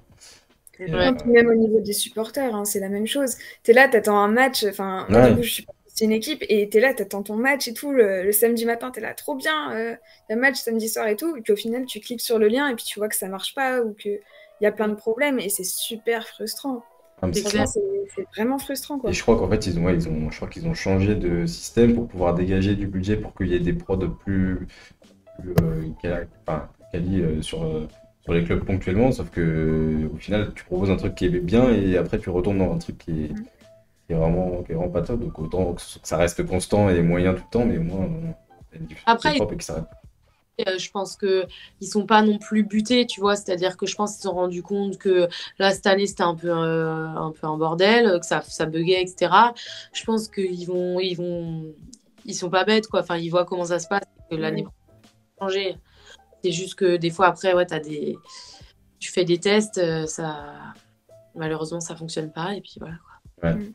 Et, ouais. Non, puis même au niveau des supporters, hein, c'est la même chose. T'es là, t'attends un match. Enfin, moi, du ouais, coup, je suis pas c'est une équipe et t'es là, t'attends ton match et tout. Le samedi matin, t'es là, trop bien. Il y a match samedi soir et tout. Et puis au final, tu cliques sur le lien et puis tu vois que ça marche pas ou qu'il y a plein de problèmes et c'est super frustrant. ah, mais C'est c'est Franchement, clair. c'est vraiment frustrant, Et quoi. je crois qu'en fait, je crois qu'ils ont changé de système pour pouvoir dégager du budget pour qu'il y ait des prods plus enfin, quali sur les clubs ponctuellement. Sauf que au final, tu proposes un truc qui est bien et après tu retournes dans un truc Mm. qui est vraiment pas top. Donc autant que ça reste constant et moyen tout le temps, mais au moins il y a une diffusion qui est Après, propre et qui s'arrête. je pense que ils sont pas non plus butés, tu vois. C'est-à-dire que je pense qu'ils se sont rendus compte que là, cette année, c'était un peu un bordel, que ça buguait, etc. Je pense ils sont pas bêtes, quoi. Enfin, ils voient comment ça se passe, que l'année Ouais. prochaine, ça va changer. C'est juste que des fois, après, ouais, tu fais des tests, malheureusement, ça fonctionne pas, et puis voilà. Ouais. Mm.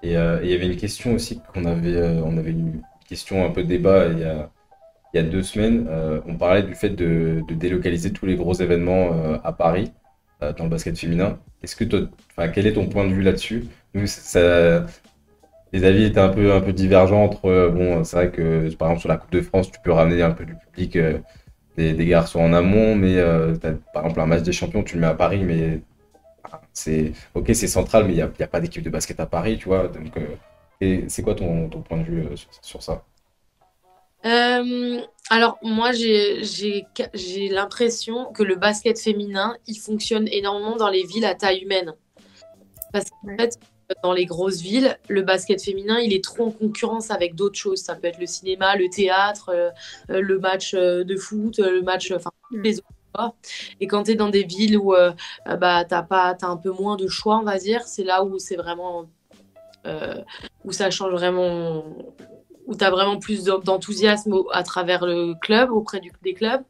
Et il y avait une question aussi on avait une question un peu débat il y a 2 semaines, on parlait du fait de délocaliser tous les gros événements à Paris, dans le basket féminin. Est-ce que toi, enfin, quel est ton point de vue là-dessus? Nous, les avis étaient un peu divergents entre, bon, c'est vrai que par exemple sur la Coupe de France, tu peux ramener un peu du public, des garçons en amont, mais par exemple un match des champions, tu le mets à Paris, mais ok, c'est central, mais il y a pas d'équipe de basket à Paris, tu vois. Donc, et c'est quoi ton point de vue sur ça? Euh, alors, moi, j'ai l'impression que le basket féminin, il fonctionne énormément dans les villes à taille humaine. Parce qu'en Ouais. fait, dans les grosses villes, le basket féminin, il est trop en concurrence avec d'autres choses. Ça peut être le cinéma, le théâtre, le match de foot, le match, enfin, tous Mm. les autres sports. Et quand tu es dans des villes où bah, t'as un peu moins de choix, on va dire, c'est là où c'est vraiment, euh, où ça change vraiment, où tu as vraiment plus d'enthousiasme à travers le club, auprès des clubs.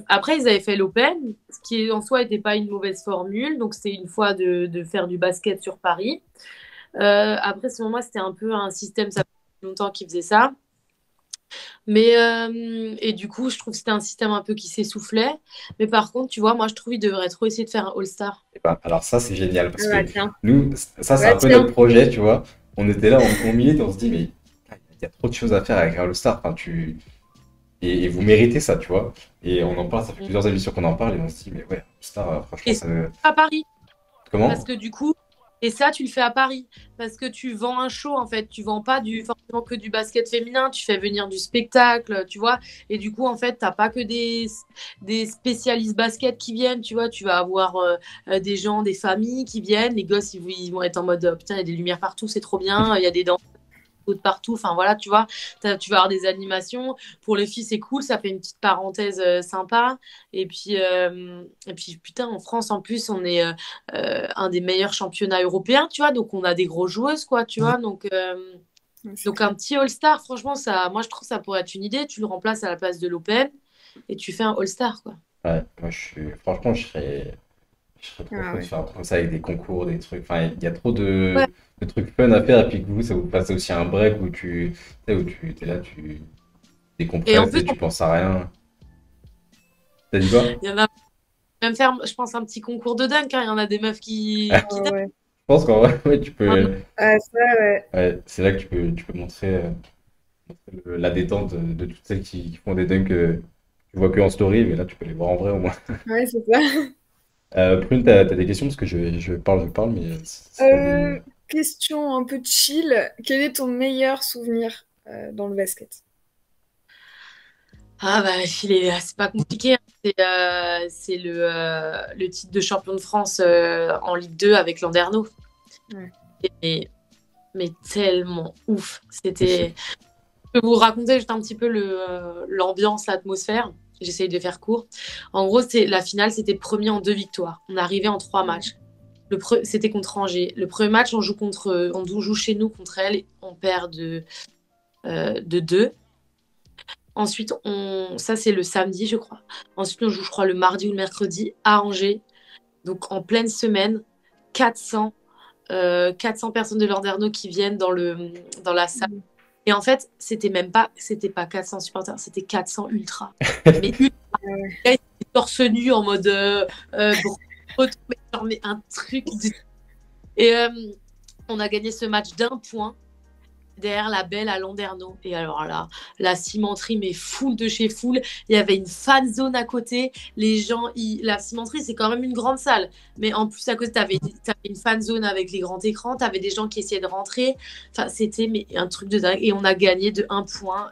Après, ils avaient fait l'Open, ce qui en soi n'était pas une mauvaise formule. Donc, c'était une fois de faire du basket sur Paris. Après, ce moment, c'était un peu un système, ça fait longtemps qu'ils faisaient ça. Mais, et du coup, je trouve que c'était un système un peu qui s'essoufflait. Mais par contre, tu vois, moi, je trouve qu'ils devraient trop essayer de faire un All-Star. Eh ben, alors ça, c'est génial, Ah parce que bah tiens. nous, ça, c'est Bah un peu notre tiens. projet, tu vois. On était là, on milite, on se dit, mais il y a trop de choses à faire avec un All-Star. Enfin, et vous méritez ça, tu vois. Et on en parle, ça fait plusieurs émissions qu'on en parle, et on se dit, mais ouais, All-Star, franchement, Et ça. c'est à Paris. Parce Comment? que du coup, et ça, tu le fais à Paris. Parce que tu vends un show, en fait. Tu vends pas forcément que du basket féminin. Tu fais venir du spectacle, tu vois. Et du coup, en fait, t'as pas que des spécialistes basket qui viennent, tu vois. Tu vas avoir des gens, des familles qui viennent. Les gosses, ils vont être en mode, putain, il y a des lumières partout, c'est trop bien. Il y a des danses de partout. Enfin, voilà, tu vois. Tu vas avoir des animations. Pour les filles, c'est cool. Ça fait une petite parenthèse sympa. Et puis, putain, en France, en plus, on est un des meilleurs championnats européens, tu vois. Donc, on a des grosses joueuses, quoi, tu vois. Ouais, c'est Donc clair. un petit All-Star, franchement, ça, moi, je trouve que ça pourrait être une idée. Tu le remplaces à la place de l'Open et tu fais un All-Star, quoi. Ouais, moi, franchement, je serais trop Ah chaud de ouais. faire un truc comme ça avec des concours, des trucs. Enfin, il y a trop Ouais. de trucs fun à faire, et puis que vous, ça vous passe aussi un break tu sais, où tu es là, tu Et en décompresses plus, et tu penses à rien. T'as dit quoi? il y en a même faire, je pense, un petit concours de dunk, hein. Il y en a des meufs qui Ah dunk. ouais. Je pense qu'en vrai, ouais, tu Vraiment. peux. Ah ça ouais. Ouais, c'est là que tu peux montrer, la détente de toutes celles qui font des dunks, tu vois que en story, mais là tu peux les voir en vrai au moins. Ouais, c'est ça. Prune, t'as des questions parce que je parle, mais si t'as des. Euh, Question un peu chill. Quel est ton meilleur souvenir dans le basket? Ah bah, c'est pas compliqué, hein. C'est le titre de champion de France en Ligue 2 avec Landerneau. Ouais. Mais, mais tellement ouf. Je peux vous raconter juste un petit peu l'ambiance, l'atmosphère. J'essaye de faire court. En gros, la finale, c'était premier en 2 victoires. On arrivait en 3 matchs. C'était contre Angers. Le premier match, on joue chez nous contre elle. On perd de 2. Ensuite, ça c'est le samedi, je crois. Ensuite, on joue, je crois, le mardi ou le mercredi à Angers. Donc, en pleine semaine, 400, 400 personnes de Landerneau qui viennent dans la salle. Et en fait, c'était pas 400 supporters, c'était 400 ultras. Mais ultras, Ouais. les gars, ils étaient torse nu en mode mais un truc. Et on a gagné ce match d'1 point derrière la belle à Landerneau. Et alors là, la cimenterie, mais full de chez full. Il y avait une fan zone à côté. Les gens, la cimenterie, c'est quand même une grande salle. Mais en plus, à côté, t'avais une fan zone avec les grands écrans. T'avais des gens qui essayaient de rentrer. Enfin, c'était mais, un truc de dingue. Et on a gagné de 1 point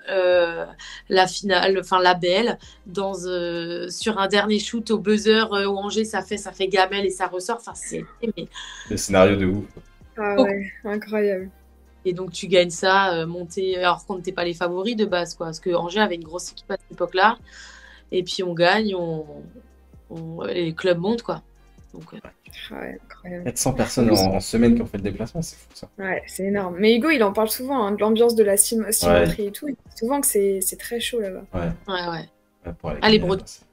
la finale, enfin la belle, sur un dernier shoot au buzzer au Angers. Ça fait gamelle et ça ressort. Enfin, mais, Le scénario de ouf. Ah ouais, incroyable. et donc tu gagnes ça, monter, alors qu'on n'était pas les favoris de base, quoi. Parce que Angers avait une grosse équipe à cette époque-là. Et puis on gagne, et les clubs montent, quoi. Donc, Ah ouais, incroyable. 400 En personnes plus, en semaine qui ont fait le déplacement, c'est fou ça. ouais, c'est énorme. Mais Hugo, il en parle souvent, hein, de l'ambiance de la Ouais, cimenterie et tout. Il dit souvent que c'est très chaud là-bas. ouais, ouais. ouais, pour aller Allez, gagner Breton. là-bas.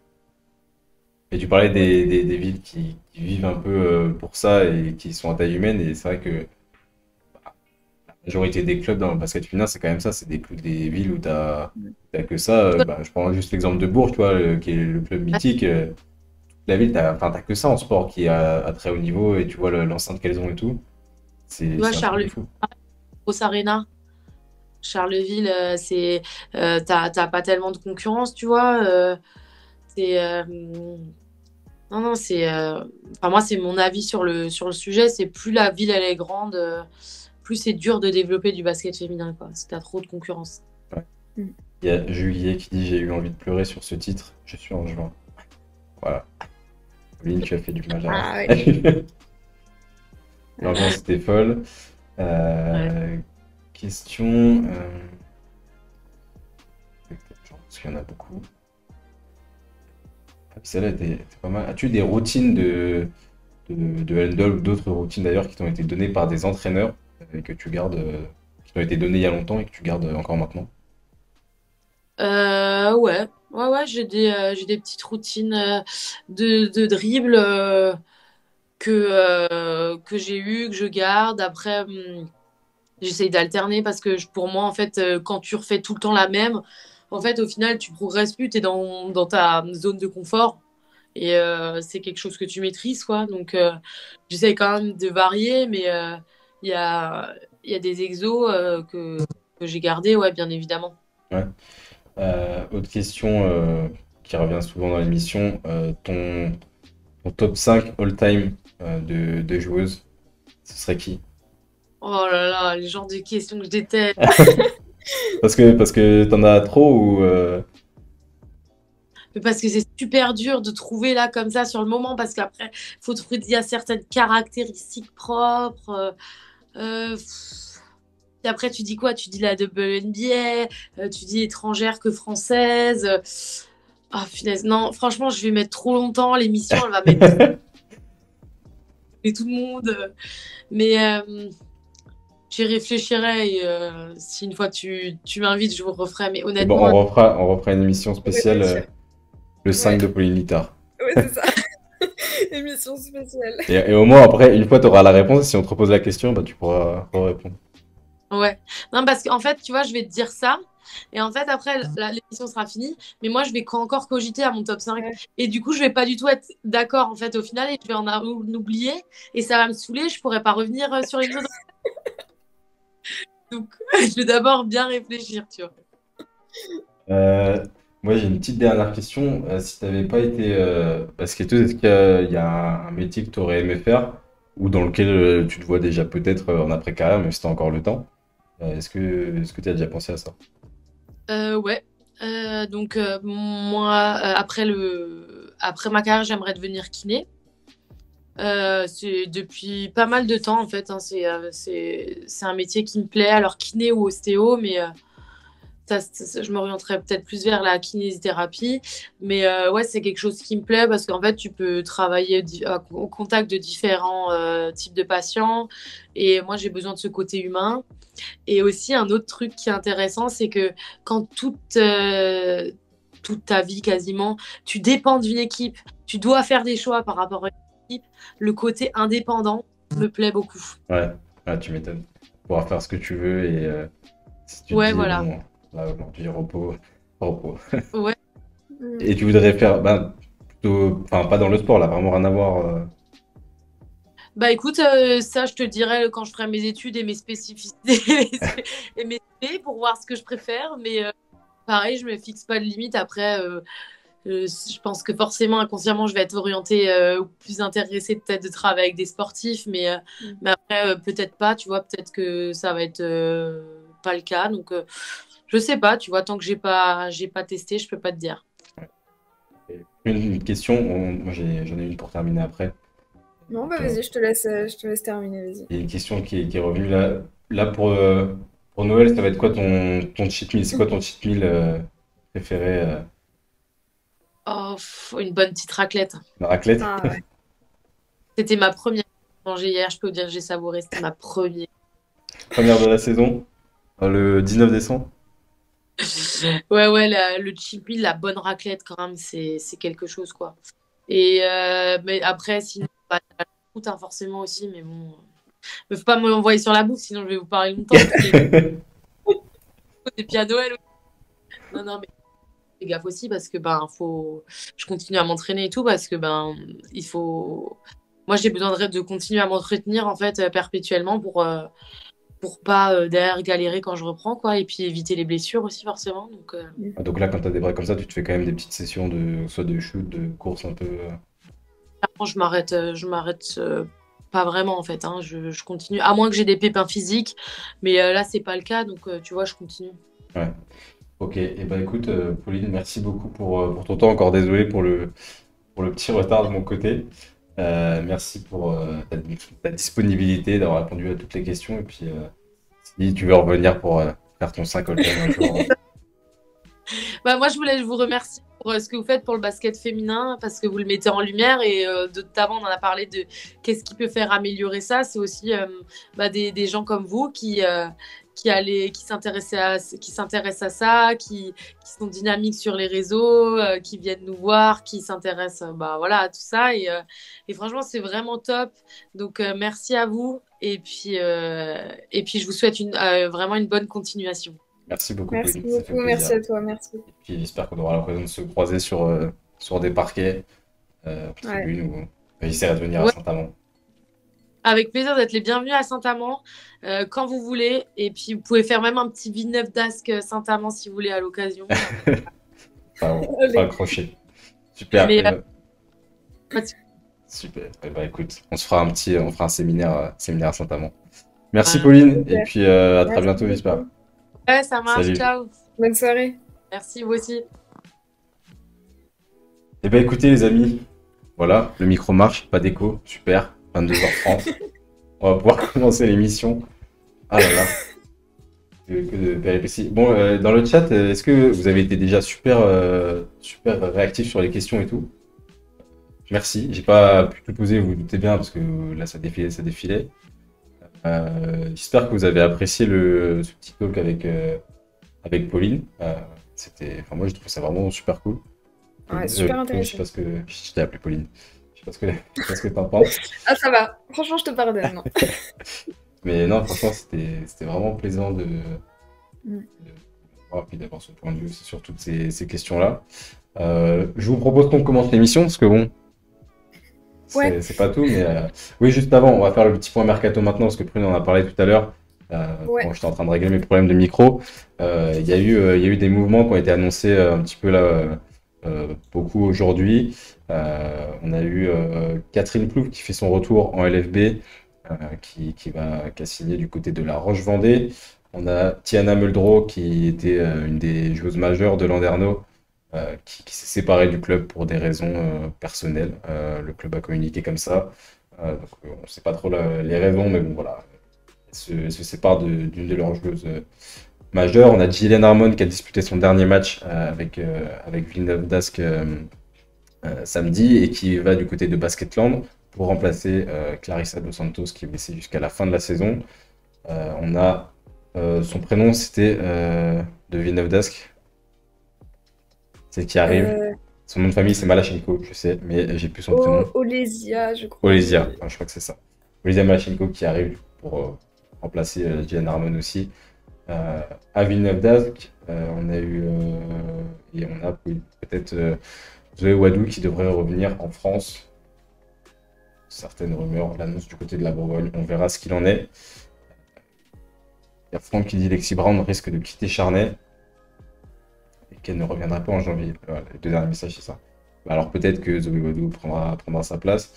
Et tu parlais Ouais. des villes qui vivent un peu pour ça et qui sont à taille humaine, et c'est vrai que majorité des clubs dans le basket féminin, c'est quand même ça, c'est des villes où t'as que ça. Bah, je prends juste l'exemple de Bourges, tu vois, qui est le club mythique. La ville, enfin, t'as que ça en sport qui est à très haut niveau et tu vois l'enceinte qu'elles ont et tout. Tu C'est vois, c'est un truc de Charleville, fou. Grosse Arena. Charleville, t'as pas tellement de concurrence, tu vois. C'est, non, non, enfin, moi, c'est mon avis sur le sujet. C'est plus la ville, elle est grande, plus c'est dur de développer du basket féminin, quoi. Si t'as trop de concurrence. Ouais. Mm. Il y a Juillet qui dit j'ai eu envie de pleurer sur ce titre, je suis en juin. Voilà. Pauline, tu as fait du mal à. Ah ouais. L'ambiance était folle. Ouais. Question. Parce qu'il y en a beaucoup. Ah, celle-là était pas mal. As-tu des routines de handball ou d'autres routines d'ailleurs qui t'ont été données par des entraîneurs et que tu gardes, qui t'ont été données il y a longtemps et que tu gardes encore maintenant? Ouais, ouais, ouais, j'ai des petites routines de dribble que j'ai eues, que je garde. Après, j'essaye d'alterner parce que pour moi, en fait, quand tu refais tout le temps la même, en fait, au final, tu progresses plus, tu es dans ta zone de confort. Et c'est quelque chose que tu maîtrises, quoi. Donc, j'essaye quand même de varier, mais il y a, il y a des exos que j'ai gardés, ouais, bien évidemment. Ouais. Autre question qui revient souvent dans l'émission, ton top 5 all-time de joueuses, ce serait qui? Oh là là, les genres de questions que je déteste. Parce que t'en as trop ou Mais parce que c'est super dur de trouver là comme ça sur le moment, parce qu'après, faut trouver, il y a certaines caractéristiques propres. Et après, tu dis quoi? Tu dis la WNBA, tu dis étrangère que française. Ah, punaise, non, franchement, je vais mettre trop longtemps. L'émission, elle va mettre tout le monde. Mais j'y réfléchirai. Et, si une fois tu m'invites, je vous referai. Mais c'est bon, honnêtement, on refera une émission spéciale Réfléchir. le Ouais, 5 de Pauline Littard. ouais, c'est ça. Émission spéciale. Et au moins, après, une fois, tu auras la réponse. Et si on te repose la question, bah, tu pourras répondre. ouais. Non, parce qu'en fait, tu vois, je vais te dire ça. Et en fait, après, l'émission sera finie. Mais moi, je vais encore cogiter à mon top 5. Ouais. Et du coup, je vais pas du tout être d'accord, en fait, au final. Et je vais en oublier. Et ça va me saouler. Je pourrai pas revenir sur les autres. Donc, je vais d'abord bien réfléchir, tu vois. Euh, Moi, j'ai une petite dernière question. Si tu n'avais pas été basketteuse, est-ce qu'il y a un métier que tu aurais aimé faire ou dans lequel tu te vois déjà peut-être en après-carrière, même si tu as encore le temps? Est-ce que tu as déjà pensé à ça? Ouais. Donc, moi, après ma carrière, j'aimerais devenir kiné. C'est depuis pas mal de temps, en fait, hein. C'est un métier qui me plaît. Alors, kiné ou ostéo, mais je m'orienterais peut-être plus vers la kinésithérapie. Mais ouais, c'est quelque chose qui me plaît parce qu'en fait, tu peux travailler au contact de différents types de patients. Et moi, j'ai besoin de ce côté humain. Et aussi, un autre truc qui est intéressant, c'est que quand toute ta vie quasiment, tu dépends d'une équipe, tu dois faire des choix par rapport à une équipe, le côté indépendant me plaît beaucoup. Ouais, ouais, tu m'étonnes. Pouvoir faire ce que tu veux et si tu te Ouais, dis, voilà. bon, là, aujourd'hui, repos, repos. Ouais. Mm. Et tu voudrais faire, ben, plutôt, enfin, pas dans le sport, là, vraiment rien à voir. Bah écoute, ça je te dirai quand je ferai mes études et mes spécificités et mes idées pour voir ce que je préfère. Mais pareil, je me fixe pas de limite. Après, je pense que forcément, inconsciemment, je vais être orientée ou plus intéressée peut-être de travailler avec des sportifs. Mm. Mais après, peut-être pas, tu vois, peut-être que ça va être pas le cas. Donc, je sais pas, tu vois, tant que j'ai pas testé, je peux pas te dire. Une question, moi j'en ai une pour terminer après. Non, bah Donc, vas-y, je te laisse terminer, vas-y. il y a une question qui est revenue là. Là pour Noël, ça va être quoi ton cheat meal? C'est quoi ton cheat meal préféré? Oh, une bonne petite raclette. La raclette? Ah ouais. C'était ma première mangée hier, je peux vous dire que j'ai savouré, c'était ma première. Première de la saison, le 19 décembre. Ouais, ouais, le chippy, la bonne raclette, quand même, c'est quelque chose, quoi. Et mais après, sinon, bah, la croûte, hein, forcément aussi, mais bon. Mais faut pas me l'envoyer sur la bouffe, sinon je vais vous parler longtemps. Des pieds à Noël. Non, non, mais fais gaffe aussi parce que je continue à m'entraîner et tout parce que il faut. Moi, j'ai besoin de continuer à m'entretenir en fait perpétuellement pour pas derrière galérer quand je reprends quoi, et puis éviter les blessures aussi forcément. Donc là, quand tu as des breaks comme ça, tu te fais quand même des petites sessions soit de shoot, de course un peu. Clairement, je m'arrête pas vraiment en fait. Hein. Je continue, à moins que j'ai des pépins physiques, mais là c'est pas le cas, donc tu vois, je continue. Ouais. Ok. Et bah écoute, Pauline, merci beaucoup pour ton temps. Encore désolé pour le petit retard de mon côté. Merci pour ta disponibilité, d'avoir répondu à toutes les questions. Et puis, si tu veux revenir pour faire ton 5 all-time un jour. Moi, je voulais vous remercier pour ce que vous faites pour le basket féminin, parce que vous le mettez en lumière et notamment on en a parlé de qu'est-ce qui peut faire améliorer ça. C'est aussi des gens comme vous qui s'intéressent à ça, qui sont dynamiques sur les réseaux, qui viennent nous voir, qui s'intéressent à tout ça. Et franchement, c'est vraiment top. Donc, merci à vous. Et puis je vous souhaite vraiment une bonne continuation. Merci beaucoup, Merci Pauline. Ça fait beaucoup, plaisir. merci à toi, merci. Et puis, j'espère qu'on aura l'occasion de se croiser sur des parquets, en tribune, ou j'essaierai de venir à Ouais. Saint-Amand. Avec plaisir d'être les bienvenus à Saint-Amand quand vous voulez. Et puis, vous pouvez faire même un petit Villeneuve d'Ascq Saint-Amand si vous voulez à l'occasion. Enfin, on fera le crochet. Super. Mais, Super. Eh ben, écoute, on fera un séminaire à Saint-Amand. Merci, Ouais. Pauline. Super. Et puis, à très Merci bientôt, beaucoup. j'espère. Ouais, ça marche. Salut. Ciao. Bonne soirée. Merci, vous aussi. Eh ben, écoutez, les amis, voilà, le micro marche, pas d'écho, super, 22h30. On va pouvoir commencer l'émission. Ah là là, que de péripéties. Bon, dans le chat, est-ce que vous avez été déjà super réactif sur les questions et tout? Merci, j'ai pas pu tout poser, vous vous doutez bien, parce que là, ça défilait. J'espère que vous avez apprécié ce petit talk avec Pauline. Moi, je trouve ça vraiment super cool. Ouais, super Pauline, je sais intéressant. pas je t'ai appelé Pauline. Je sais pas ce que t'en penses. Ah, ça va. Franchement, je te pardonne. Non. Mais non, franchement, c'était vraiment plaisant de Mm. voir, puis d'avoir son point de vue sur toutes ces questions-là. Je vous propose qu'on commence l'émission, parce que bon, Ouais. c'est pas tout, mais oui, juste avant, on va faire le petit point mercato maintenant, parce que Prune en a parlé tout à l'heure. Ouais. Bon, j'étais en train de régler mes problèmes de micro. Il y a eu des mouvements qui ont été annoncés un petit peu là, beaucoup aujourd'hui. On a eu Catherine Plouffe qui fait son retour en LFB, qui a signé du côté de la Roche-Vendée. On a Tiana Muldrow qui était une des joueuses majeures de Landerneau, qui s'est séparée du club pour des raisons personnelles. Le club a communiqué comme ça. Donc, on ne sait pas trop les raisons, mais bon, voilà. Elle se sépare d'une de leurs joueuses majeures. On a Gillian Harmon qui a disputé son dernier match avec Villeneuve d'Ascq samedi et qui va du côté de Basketland pour remplacer Clarissa Dos Santos qui est blessée jusqu'à la fin de la saison. On a son prénom, c'était de Villeneuve d'Ascq. C'est qui arrive. Son nom de famille, c'est Malachenko, je sais, mais j'ai plus son prénom. Olesia, je crois. Olesia, enfin, je crois que c'est ça. Olesia Malachenko qui arrive pour remplacer Gillian Harmon aussi. À Villeneuve d'Ascq, on a eu et on a peut-être Zoé Wadou qui devrait revenir en France. Certaines rumeurs l'annoncent du côté de la Bourgogne, on verra ce qu'il en est. Il y a Franck qui dit Lexi Brown risque de quitter Charnay et qu'elle ne reviendra pas en janvier. Voilà, les deux derniers messages, c'est ça. Alors peut-être que Zoé Wadou prendra sa place.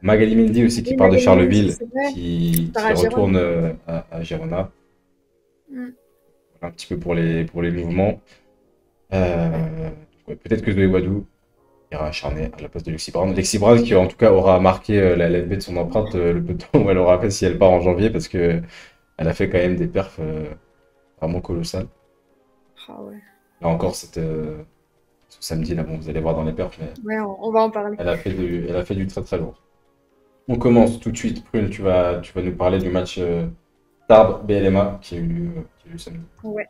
Magali Mendy aussi qui part de Charleville, qui retourne à Girona. Un petit peu pour les mouvements. Peut-être que Zoé Wadou ira à Charnay à la place de Lexi Brown. Lexi Brown qui en tout cas aura marqué la LFB de son empreinte le peu de temps où elle aura fait si elle part en janvier, parce que elle a fait quand même des perfs vraiment colossales. Ah ouais. Là encore, ce samedi, là, bon, vous allez voir dans les perfs, mais Ouais, on va en parler. elle a fait du très très lourd. On commence tout de suite. Prune, tu vas nous parler du match Tarbes BLMA qui a eu samedi. Ouais.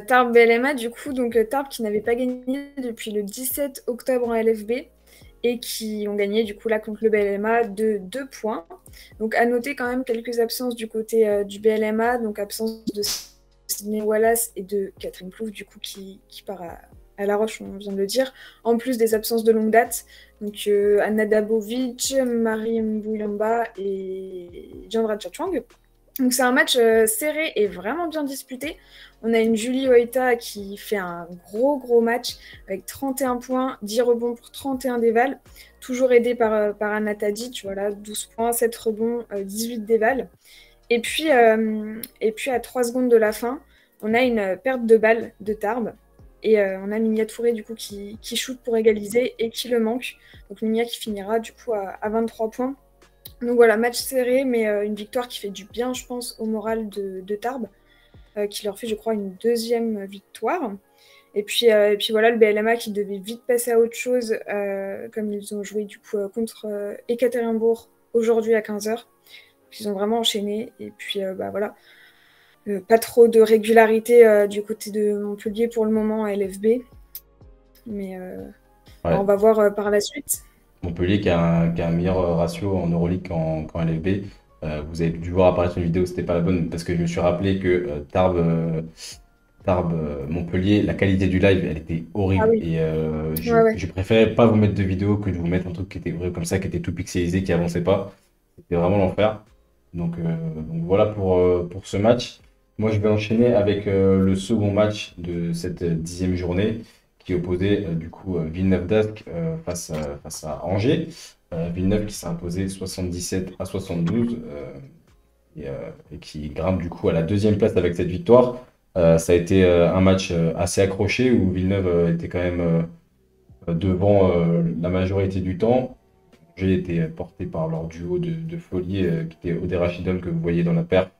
Tarbes BLMA, du coup, donc Tarbes qui n'avait pas gagné depuis le 17 octobre en LFB et qui ont gagné du coup là contre le BLMA de 2 points. Donc à noter quand même quelques absences du côté du BLMA, donc absence de Sydney Wallace et de Catherine Plouffe du coup qui part à La Roche, on vient de le dire, en plus des absences de longue date, donc Anna Dabovic, Marie Mbouyamba et Diandra Chachwang. Donc c'est un match serré et vraiment bien disputé. On a une Julie Oita qui fait un gros match avec 31 points, 10 rebonds pour 31 dévals, toujours aidée par Anna Tadic, voilà, 12 points, 7 rebonds, 18 dévals. Et puis à 3 secondes de la fin, on a une perte de balle de Tarbes. Et on a Minia Touré du coup qui shoot pour égaliser et qui le manque. Donc Minia qui finira du coup à 23 points. Donc voilà, match serré, mais une victoire qui fait du bien, je pense, au moral de Tarbes, qui leur fait, je crois, une 2e victoire. Et puis voilà, le BLMA qui devait vite passer à autre chose, comme ils ont joué du coup contre Ekaterinbourg aujourd'hui à 15h. Ils ont vraiment enchaîné. Et puis voilà, pas trop de régularité du côté de Montpellier pour le moment à LFB. Mais on va voir par la suite. Montpellier qui a un meilleur ratio en Euroleague qu'en LFB. Vous avez dû voir apparaître une vidéo, c'était pas la bonne, parce que je me suis rappelé que Tarbes, Montpellier, la qualité du live, elle était horrible. Ah oui. Et Ouais. je préférais pas vous mettre de vidéo que de vous mettre un truc qui était horrible comme ça, qui était tout pixelisé, qui avançait pas. C'était vraiment l'enfer. Donc voilà pour ce match. Moi, je vais enchaîner avec le second match de cette 10e journée qui opposait du coup Villeneuve d'Ascq face à Angers. Villeneuve qui s'est imposé 77-72 et qui grimpe du coup à la 2e place avec cette victoire. Ça a été un match assez accroché où Villeneuve était quand même devant la majorité du temps. Angers était porté par leur duo de folie qui était Odé Rachidon que vous voyez dans la paire.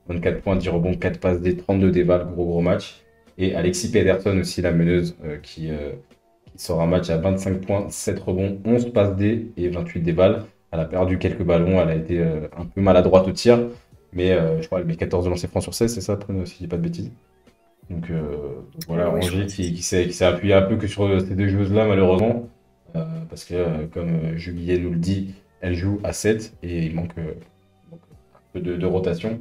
24 points, 10 rebonds, 4 passes D, 32 dévals, gros match. Et Alexis Pedersen aussi, la meneuse, qui sort un match à 25 points, 7 rebonds, 11 passes D et 28 dévals. Elle a perdu quelques ballons, elle a été un peu maladroite au tir, mais je crois qu'elle met 14 de lancers francs sur 16, c'est ça, si je dis pas de bêtises. Donc voilà, Ouais, Angers qui s'est appuyé un peu que sur ces deux joueuses-là, malheureusement, parce que comme Juliet nous le dit, elle joue à 7 et il manque un peu de rotation.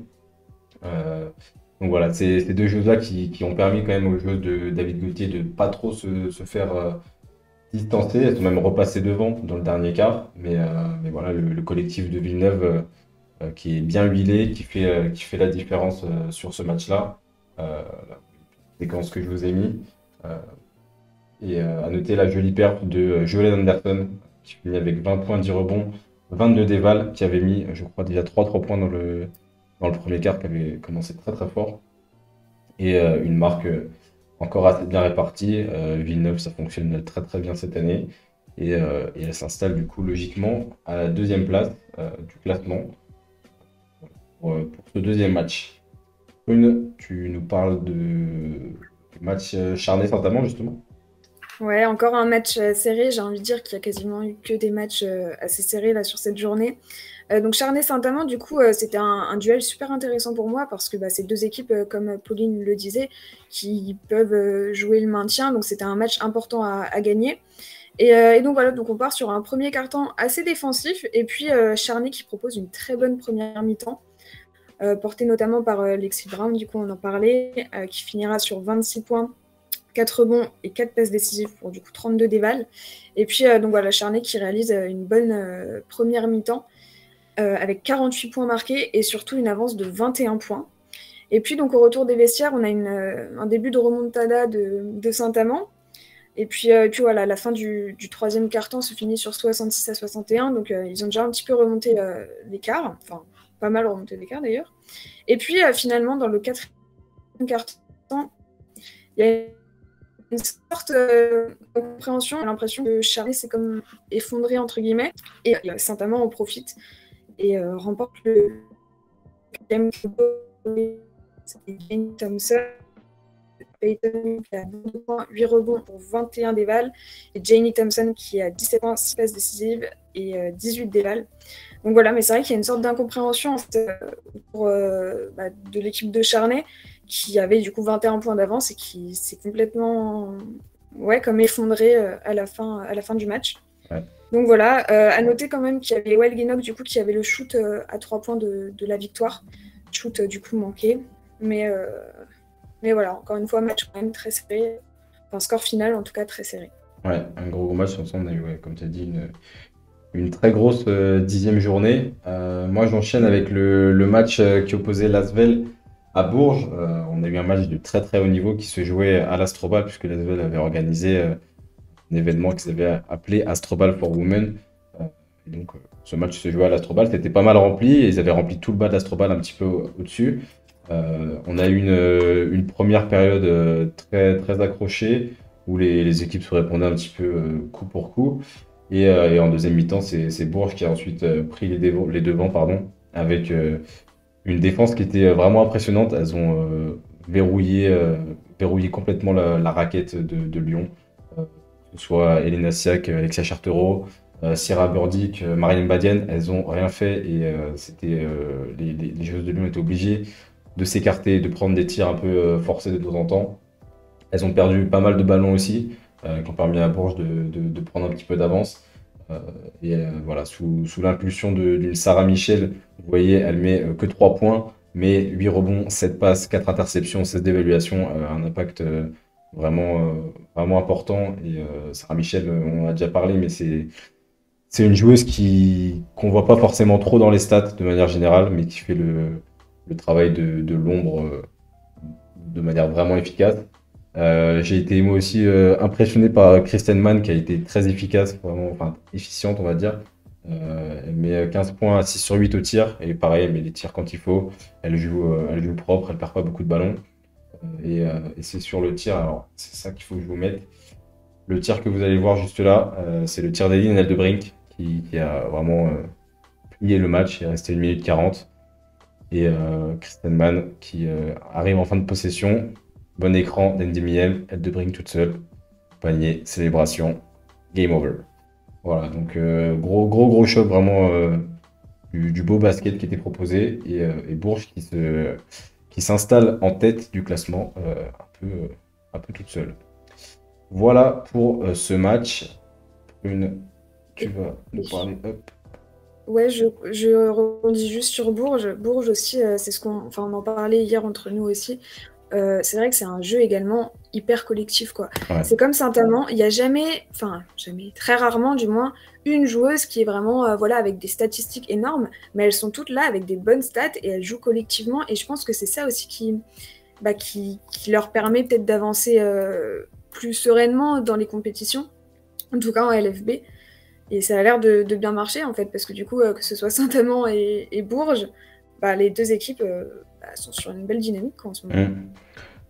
Donc voilà, c'est ces deux choses-là qui ont permis quand même aux joueuses de David Gauthier de pas trop se faire distancer. Elles sont même repassées devant dans le dernier quart. Mais voilà, le collectif de Villeneuve qui est bien huilé, qui fait la différence sur ce match-là. La séquence que je vous ai mis. Et à noter la jolie perf de Joël Anderson qui finit avec 20 points, 10 rebonds, 22 dévals, qui avait mis, je crois, déjà 3 points dans le premier quart qui avait commencé très fort. Et une marque encore assez bien répartie. Villeneuve, ça fonctionne très bien cette année. Et elle s'installe du coup logiquement à la 2e place du classement pour ce 2e match. Prune, tu nous parles du match Charnay-Saint-Amand justement. Ouais, encore un match serré. J'ai envie de dire qu'il y a quasiment eu que des matchs assez serrés là sur cette journée. Donc Charnay-Saint-Amand, du coup, c'était un duel super intéressant pour moi parce que c'est deux équipes, comme Pauline le disait, qui peuvent jouer le maintien. Donc c'était un match important à gagner. Et donc voilà, donc on part sur un premier quart-temps assez défensif. Et puis Charnay qui propose une très bonne première mi-temps, portée notamment par Lexi Brown, du coup on en parlait, qui finira sur 26 points. 4 rebonds et 4 passes décisives pour du coup 32 dévals. Et puis donc voilà, Charnay qui réalise une bonne première mi-temps avec 48 points marqués et surtout une avance de 21 points. Et puis donc au retour des vestiaires, on a un début de remontada de Saint-Amand. Et puis voilà, la fin du 3e quart-temps se finit sur 66-61. Donc ils ont déjà un petit peu remonté l'écart, enfin pas mal remonté l'écart d'ailleurs. Et puis finalement dans le 4e quart-temps, il y a une sorte de compréhension. J'ai l'impression que Charnay s'est comme effondré entre guillemets. Et Saint-Amand en profite et remporte le game. C'est Jane Thompson, Peyton qui a 22 points, 8 rebonds pour 21 dévals, et Janie Thompson qui a 17 points, 6 passes décisives et 18 dévals. Donc voilà, mais c'est vrai qu'il y a une sorte d'incompréhension de l'équipe de Charnay qui avait du coup 21 points d'avance et qui s'est complètement comme effondré à la fin du match. Ouais. Donc voilà, à noter quand même qu'il y avait Wael Guénoc du coup qui avait le shoot à 3 points de la victoire. Shoot du coup manqué. Mais voilà, encore une fois, match quand même très serré. Enfin, score final en tout cas très serré. Ouais, un gros match. On a eu, ouais, comme tu as dit, une très grosse 10e journée. Moi, j'enchaîne avec le match qui opposait l'Asvel à Bourges. On a eu un match de très très haut niveau qui se jouait à l'Astrobal, puisque l'Asvel avait organisé un événement qu'ils avaient appelé Astrobal for Women. Ce match se jouait à l'Astrobal. C'était pas mal rempli. Et ils avaient rempli tout le bas de l'Astrobal un petit peu au-dessus. On a eu une première période très, très accrochée où les équipes se répondaient un petit peu coup pour coup. Et en deuxième mi-temps, c'est Bourges qui a ensuite pris les devants, pardon, avec une défense qui était vraiment impressionnante. Elles ont verrouillé complètement la raquette de Lyon, que ce soit Elena Siak, Alexia Chartereau, Sierra Burdick, Marianne Badienne. Elles ont rien fait et les joueuses de Lyon étaient obligées de s'écarter, de prendre des tirs un peu forcés de temps en temps. Elles ont perdu pas mal de ballons aussi, qui ont permis à Bourges de prendre un petit peu d'avance. Voilà, sous l'impulsion d'une Sarah Michel, vous voyez, elle met que 3 points, mais 8 rebonds, 7 passes, 4 interceptions, 16 d'évaluation, un impact vraiment important. Sarah Michel, on en a déjà parlé, mais c'est une joueuse qu'on voit pas forcément trop dans les stats de manière générale, mais qui fait le travail de l'ombre de manière vraiment efficace. J'ai été moi aussi impressionné par Kristen Mann qui a été très efficace, vraiment, enfin efficiente on va dire. Elle met 15 points à 6 sur 8 au tir, et pareil, elle met les tirs quand il faut. Elle joue propre, elle perd pas beaucoup de ballons. Et c'est sur le tir, alors c'est ça qu'il faut que je vous mette. Le tir que vous allez voir juste là, c'est le tir d'Eline Eldebrink qui a vraiment plié le match. Il est resté 1 minute 40. Et Kristen Mann qui arrive en fin de possession. Bon écran d'Andy Miel, Eldebrink toute seule. Panier, célébration, game over. Voilà, donc gros choc vraiment du beau basket qui était proposé. Et Bourges qui s'installe en tête du classement un peu toute seule. Voilà pour ce match. Tu vas nous parler. Hop. Ouais, je rebondis juste sur Bourges. Bourges aussi, c'est enfin, on en parlait hier entre nous aussi. C'est vrai que c'est un jeu également hyper collectif, quoi. Ouais. C'est comme Saint-Amand, il n'y a jamais, très rarement du moins, une joueuse qui est vraiment voilà, avec des statistiques énormes, mais elles sont toutes là avec des bonnes stats et elles jouent collectivement. Et je pense que c'est ça aussi qui leur permet peut-être d'avancer plus sereinement dans les compétitions, en tout cas en LFB. Et ça a l'air de bien marcher en fait, parce que du coup, que ce soit Saint-Amand et Bourges, les deux équipes sont sur une belle dynamique quoi, en ce moment.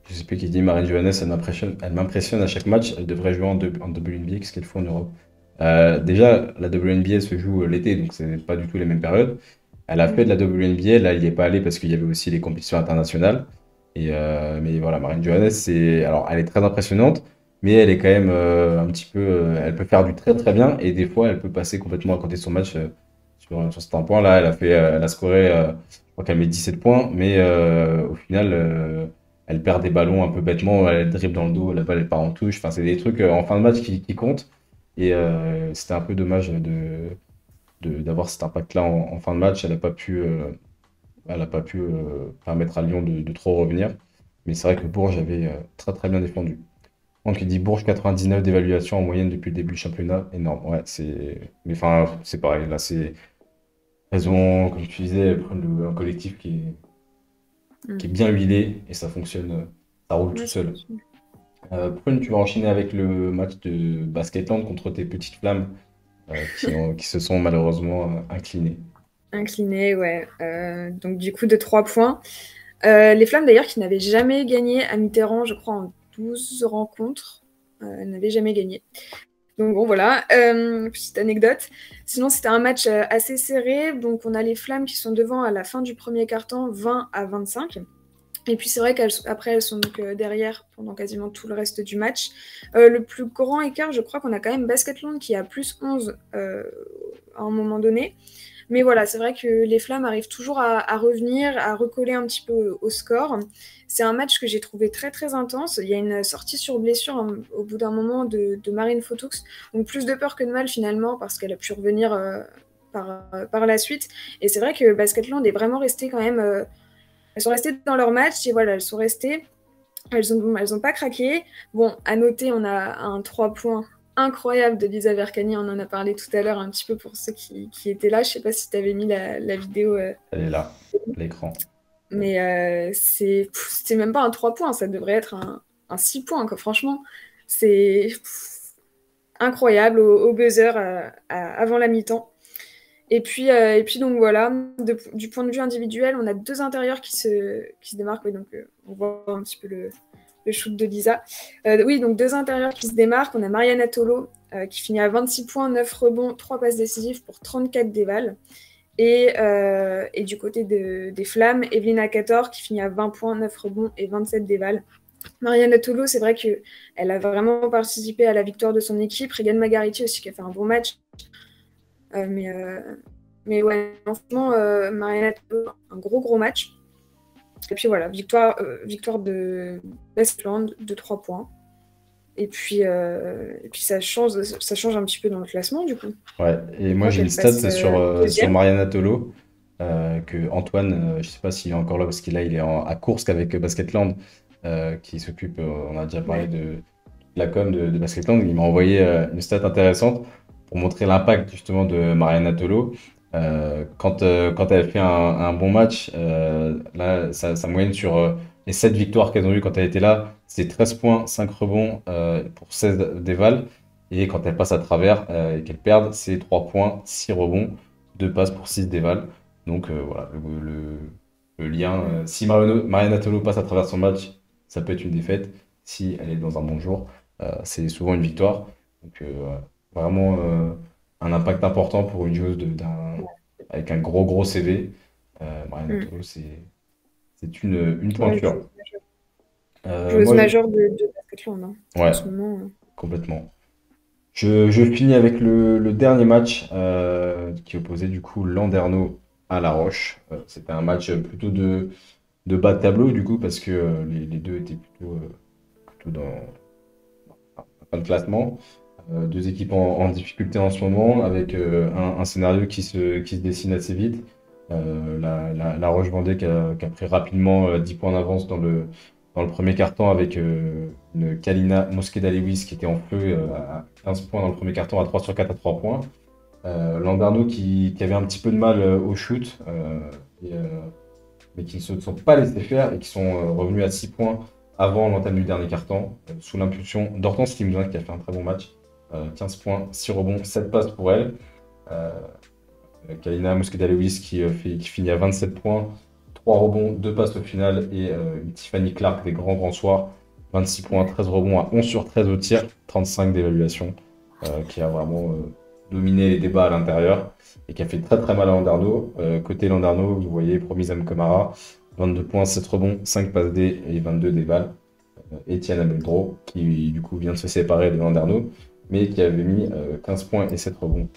Je sais plus qui dit Marine Johannes, elle m'impressionne à chaque match. Elle devrait jouer en WNBA, qu'est-ce qu'elle fait en Europe. Déjà, la WNBA se joue l'été, donc c'est pas du tout les mêmes périodes. Elle a fait de la WNBA, là, il n'y est pas allé parce qu'il y avait aussi les compétitions internationales. Mais voilà, Marine Johannes, alors, elle est très impressionnante, mais elle est quand même un petit peu. Elle peut faire du très très bien, et des fois, elle peut passer complètement à côté de son match sur certains points. Là, elle a scoré, je crois qu'elle met 17 points, mais au final, elle perd des ballons un peu bêtement, elle dribble dans le dos, la balle elle part en touche. Enfin, c'est des trucs en fin de match qui comptent. Et c'était un peu dommage d'avoir cet impact-là en fin de match. Elle n'a pas pu permettre à Lyon de trop revenir. Mais c'est vrai que Bourges avait très très bien défendu. Donc il dit Bourges 99 d'évaluation en moyenne depuis le début du championnat. Énorme. Ouais, mais enfin, c'est pareil. Là, elles ont, comme tu disais, elles prennent un collectif qui est bien huilé et ça fonctionne. Ça roule tout seul. Prune, tu vas enchaîner avec le match de Basketland contre tes petites flammes qui se sont malheureusement inclinées. Inclinées, ouais. Donc du coup, de 3 points. Les Flammes, d'ailleurs, qui n'avaient jamais gagné à Mitterrand, je crois, en 12 rencontres. Elles n'avaient jamais gagné. Donc bon, voilà, petite anecdote. Sinon, c'était un match assez serré. Donc on a les Flammes qui sont devant à la fin du premier quart-temps, 20-25. Et puis c'est vrai qu'après, elles sont donc derrière pendant quasiment tout le reste du match. Le plus grand écart, je crois qu'on a quand même Basketland qui a plus 11 à un moment donné. Mais voilà, c'est vrai que les Flammes arrivent toujours à revenir, à recoller un petit peu au score. C'est un match que j'ai trouvé très très intense. Il y a une sortie sur blessure au bout d'un moment de Marine Fotoux. Donc plus de peur que de mal finalement parce qu'elle a pu revenir par la suite. Et c'est vrai que Basketland est vraiment resté quand même... elles sont restées dans leur match et voilà, elles sont restées... Elles ont pas craqué. Bon, à noter, on a un 3 points incroyable de Lisa Vercani. On en a parlé tout à l'heure un petit peu pour ceux qui étaient là. Je sais pas si tu avais mis la vidéo. Elle est là, l'écran. Mais c'est même pas un 3 points. Ça devrait être un 6 points, quoi. Franchement, c'est incroyable au buzzer avant la mi-temps. Et puis donc voilà, du point de vue individuel, on a 2 intérieurs qui se démarquent. Oui, donc on voit un petit peu le shoot de Lisa. Oui, donc 2 intérieurs qui se démarquent. On a Mariana Tolo qui finit à 26 points, 9 rebonds, 3 passes décisives pour 34 dévals. Et du côté des Flammes, Evelina Cator qui finit à 20 points, 9 rebonds et 27 dévals. Mariana Tolo, c'est vrai qu'elle a vraiment participé à la victoire de son équipe. Regan Magariti aussi qui a fait un bon match. Mais ouais, franchement, Mariana Tolo, un gros match. Et puis voilà, victoire de Westland de 3 points. Et puis ça change un petit peu dans le classement, du coup. Ouais, et moi j'ai une stat sur Mariana Tolo, que Antoine, je sais pas s'il est encore là, parce qu'il il est à Kursk avec Basketland, qui s'occupe, on a déjà parlé de la com de Basketland, il m'a envoyé une stat intéressante pour montrer l'impact justement de Mariana Tolo. Quand elle fait un bon match, là, sa moyenne sur les 7 victoires qu'elles ont eues quand elle était là, c'est 13 points, 5 rebonds pour 16 dévals. Et quand elle passe à travers et qu'elle perd, c'est 3 points, 6 rebonds, 2 passes pour 6 dévals. Donc voilà, le lien. Si Mariana Tolo passe à travers son match, ça peut être une défaite. Si elle est dans un bon jour, c'est souvent une victoire. Donc vraiment un impact important pour une joueuse avec un gros CV. Mariana Tolo, c'est une pointure. Joueuse majeure de Basketland, hein, ouais, en ce moment. Complètement. Je finis avec le dernier match qui opposait du coup Landerneau à La Roche. C'était un match plutôt de bas de tableau du coup parce que les deux étaient plutôt dans fin de classement. 2 équipes en difficulté en ce moment avec un scénario qui se dessine assez vite. La Roche-Vendée qui a pris rapidement 10 points d'avance dans le premier quart-temps avec une Kalina Mosqueda-Lewis qui était en feu à 15 points dans le premier quart-temps à 3 sur 4 à 3 points. Landerneau qui avait un petit peu de mal au shoot, mais qui ne se sont pas laissés faire et qui sont revenus à 6 points avant l'entame du dernier quart-temps, sous l'impulsion d'Hortense Limousin qui a fait un très bon match. 15 points, 6 rebonds, 7 passes pour elle. Kalina Mosqueda-Lewis qui finit à 27 points, 3 rebonds, 2 passes au final et une Tiffany Clark des grands soirs, 26 points, 13 rebonds à 11 sur 13 au tir, 35 d'évaluation, qui a vraiment dominé les débats à l'intérieur et qui a fait très mal à Landerneau. Côté Landerneau, vous voyez Promizam Komara, 22 points, 7 rebonds, 5 passes D et 22 dévals. Etienne Abeldro qui du coup vient de se séparer de Landerneau, mais qui avait mis 15 points et 7 rebonds.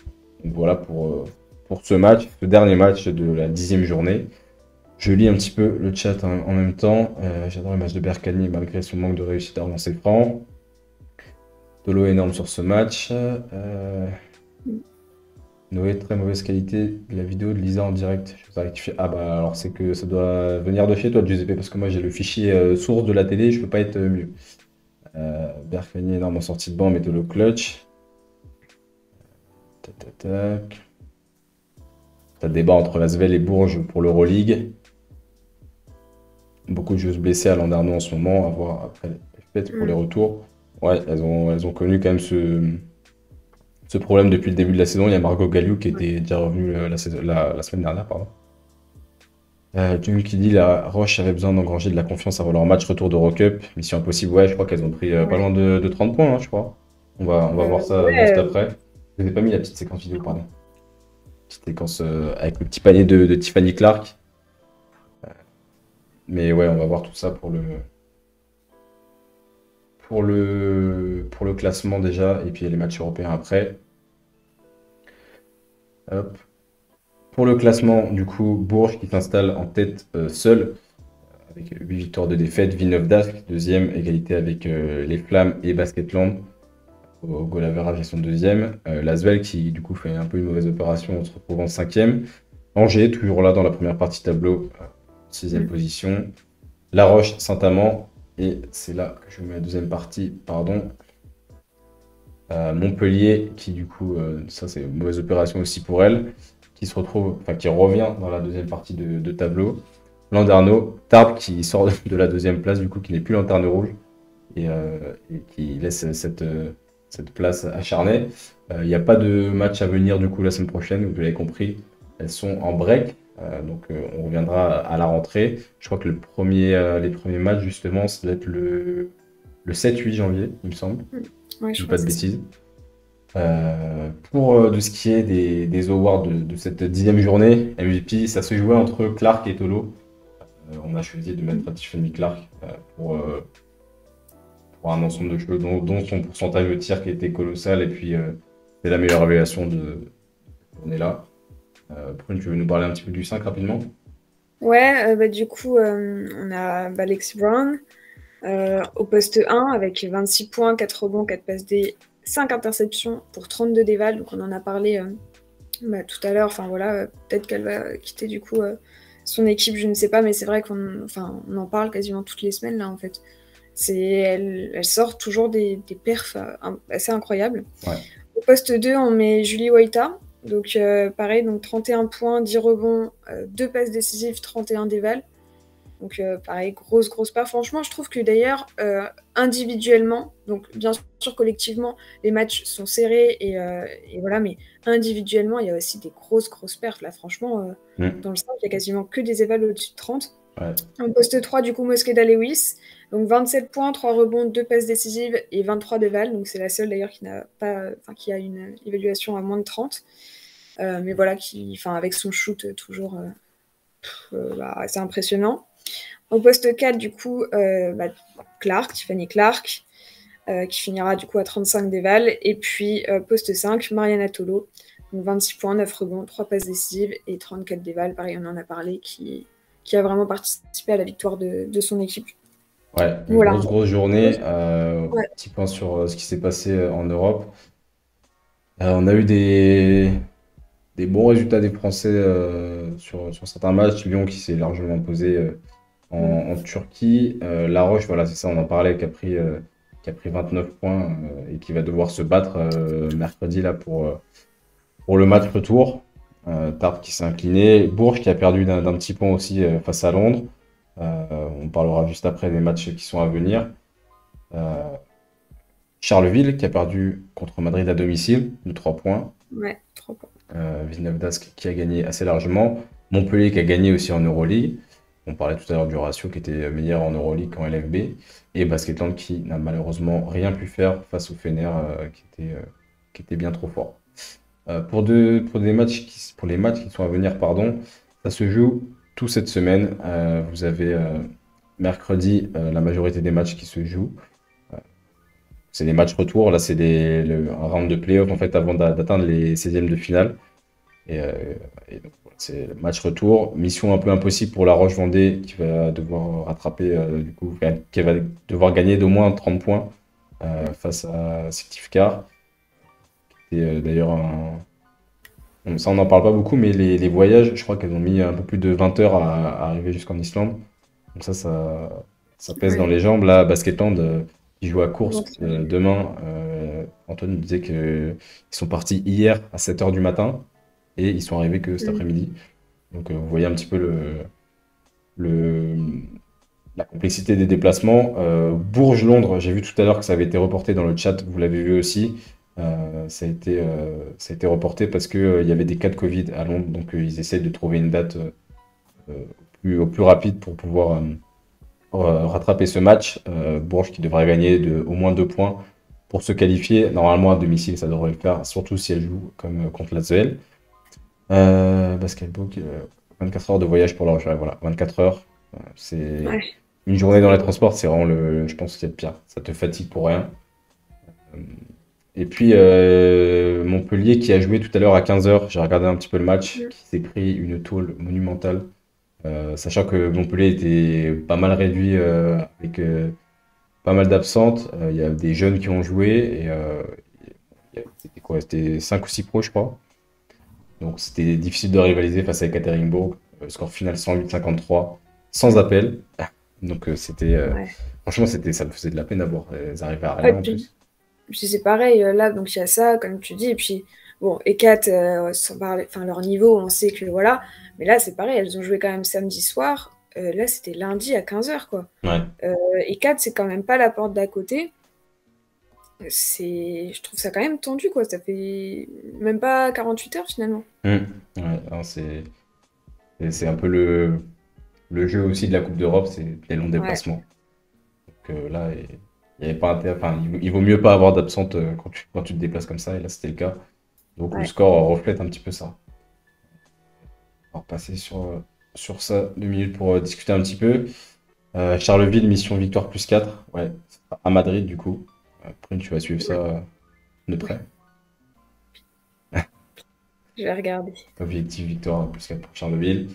Donc voilà pour ce match, ce dernier match de la 10e journée. Je lis un petit peu le chat en même temps. J'adore le match de Berkane malgré son manque de réussite à relancer franc. Tolo énorme sur ce match. Noé, très mauvaise qualité de la vidéo de Lisa en direct. Je vous rectifier. Ah bah alors c'est que ça doit venir de chez toi, Giuseppe, parce que moi j'ai le fichier source de la télé, je peux pas être mieux. Berkane énorme en sortie de banc, mais Tolo clutch. Tac. T'as débat entre Lasvel et Bourges pour l'Euroleague. Beaucoup de joueuses blessées à Landerneau en ce moment, à voir après les fêtes pour les retours. Ouais, elles ont connu quand même ce problème depuis le début de la saison. Il y a Margot Galliou qui était déjà revenue la semaine dernière. Jung qui dit la Roche avait besoin d'engranger de la confiance avant leur match retour d'Eurocup. Mission impossible, ouais, je crois qu'elles ont pris pas loin de 30 points, hein, je crois. On va voir ça juste après. Je n'ai pas mis la petite séquence vidéo, pardon. Petite séquence avec le petit panier de Tiffany Clark. Mais ouais, on va voir tout ça pour le classement déjà, et puis les matchs européens après. Hop. Pour le classement, du coup, Bourges qui s'installe en tête seul, avec 8 victoires, 2 défaites. Villeneuve d'Ascq, deuxième, égalité avec les Flammes et Basketland. Au goal average, ils sont deuxième. L'Asvel qui, du coup, fait un peu une mauvaise opération en se retrouvant cinquième. Angers, toujours là dans la première partie tableau, sixième position. La Roche, Saint-Amand. Et c'est là que je mets la deuxième partie, pardon. Montpellier, qui du coup, ça c'est une mauvaise opération aussi pour elle, qui se retrouve, enfin qui revient dans la deuxième partie de tableau. Landerneau, Tarbes qui sort de la deuxième place, du coup, qui n'est plus lanterne rouge et qui laisse cette place acharnée. Il n'y a pas de match à venir du coup la semaine prochaine, vous l'avez compris, elles sont en break. Donc on reviendra à la rentrée. Je crois que les premiers matchs justement, ça doit être le 7-8 janvier, il me semble. Ouais, Je je dis crois pas de que c'est ça. bêtises. Pour de ce qui est des awards de cette 10e journée, MVP, ça se jouait entre Clark et Tolo. On a choisi de mettre Tiffany Clark pour un ensemble de choses, dont son pourcentage de tir qui était colossal. Et puis, c'est la meilleure évaluation de cette journée-là. Prune, tu veux nous parler un petit peu du 5 rapidement? Ouais, du coup, on a Lexi Brown au poste 1 avec 26 points, 4 rebonds, 4 passes D, 5 interceptions pour 32 dévals. Donc on en a parlé tout à l'heure. Enfin voilà, peut-être qu'elle va quitter du coup son équipe, je ne sais pas, mais c'est vrai on en parle quasiment toutes les semaines là en fait. Elle sort toujours des perfs assez incroyables. Ouais. Au poste 2, on met Julie Waita. Donc pareil, donc 31 points, 10 rebonds, 2 passes décisives, 31 dévals. Donc pareil, grosse part. Franchement, je trouve que d'ailleurs, individuellement, donc bien sûr collectivement, les matchs sont serrés et voilà, mais individuellement, il y a aussi des grosses perfs. Là, franchement, dans le 5, il y a quasiment que des évals au-dessus de 30. Ouais. En poste 3, du coup, Mosqueda Lewis. Donc 27 points, 3 rebonds, 2 passes décisives et 23 dévals. Donc c'est la seule d'ailleurs qui a une évaluation à moins de 30. Mais voilà, avec son shoot toujours assez impressionnant. Au poste 4, du coup, Tiffany Clark, qui finira du coup à 35 dévals. Et puis, poste 5, Mariana Tolo, donc 26 points, 9 rebonds, 3 passes décisives et 34 dévals. Pareil, on en a parlé, qui a vraiment participé à la victoire de son équipe. Ouais, une Voilà. grosse journée. Ouais. Petit point sur ce qui s'est passé en Europe. On a eu des bons résultats des Français sur certains matchs. Lyon qui s'est largement imposé en Turquie. La Roche, voilà, c'est ça, on en parlait, qui a pris 29 points et qui va devoir se battre mercredi là, pour le match retour. Tarbes qui s'est incliné. Bourges qui a perdu d'un petit point aussi face à Londres. On parlera juste après des matchs qui sont à venir. Charleville qui a perdu contre Madrid à domicile de 3 points. Ouais, 3 points. Villeneuve d'Ascq qui a gagné assez largement. Montpellier qui a gagné aussi en Euroleague. On parlait tout à l'heure du ratio qui était meilleur en Euroleague qu'en LFB. Et Basketland qui n'a malheureusement rien pu faire face au Fener qui était bien trop fort. Pour les matchs qui sont à venir, pardon, ça se joue toute cette semaine. Vous avez mercredi la majorité des matchs qui se jouent. C'est des matchs retour. Là, c'est un round de playoff en fait avant d'atteindre les 16e de finale. Et donc, voilà, c'est le match retour. Mission un peu impossible pour la Roche-Vendée qui va devoir rattraper, qui va devoir gagner d'au moins 30 points face à Sétif-Car. D'ailleurs, ça on n'en parle pas beaucoup, mais les voyages, je crois qu'elles ont mis un peu plus de 20 heures à arriver jusqu'en Islande. Donc ça pèse dans les jambes. Là, Basketland, qui joue à course demain, Antoine nous disait qu'ils sont partis hier à 7 h du matin et ils sont arrivés que cet après-midi. Donc vous voyez un petit peu la complexité des déplacements. Bourges-Londres, j'ai vu tout à l'heure que ça avait été reporté dans le chat, vous l'avez vu aussi. Ça a été reporté parce qu'il y avait des cas de Covid à Londres, donc ils essayent de trouver une date au plus rapide pour pouvoir rattraper ce match. Bourges qui devrait gagner au moins 2 points pour se qualifier. Normalement, à domicile, ça devrait le faire, surtout si elle joue comme contre l'Asvel. Basketball, 24 heures de voyage pour la recherche. Voilà, 24 heures. C'est une journée dans les transports, c'est vraiment je pense, ce qu'il y a de pire. Ça te fatigue pour rien. Et puis Montpellier qui a joué tout à l'heure à 15h, j'ai regardé un petit peu le match, qui s'est pris une tôle monumentale, sachant que Montpellier était pas mal réduit avec pas mal d'absentes. Il y a des jeunes qui ont joué et c'était quoi? C'était 5 ou 6 pros, je crois. Donc c'était difficile de rivaliser face à Ekaterinbourg. Score final 108-53, sans appel. Donc Ouais. franchement, ça me faisait de la peine à voir. Ils arrivaient à Ouais, rien en plus. puis c'est pareil, là, donc il y a ça, comme tu dis, et puis, bon, Ekat, sans parler, enfin, leur niveau, on sait que, voilà, mais là, c'est pareil, elles ont joué quand même samedi soir, là, c'était lundi à 15h, quoi. Ouais. Ekat, c'est quand même pas la porte d'à côté, je trouve ça quand même tendu, quoi, ça fait même pas 48 heures, finalement. Ouais, non, c'est un peu le jeu aussi de la Coupe d'Europe, c'est les longs Ouais, déplacements. Donc là, il y avait pas intérêt, enfin, il vaut mieux pas avoir d'absente quand tu te déplaces comme ça, et là, c'était le cas. Donc le ouais. score reflète un petit peu ça. On va repasser sur ça 2 minutes pour discuter un petit peu. Charleville, mission victoire +4. Ouais, ça sera à Madrid du coup. Prune, tu vas suivre ça de près. Je vais regarder. Objectif victoire +4 pour Charleville.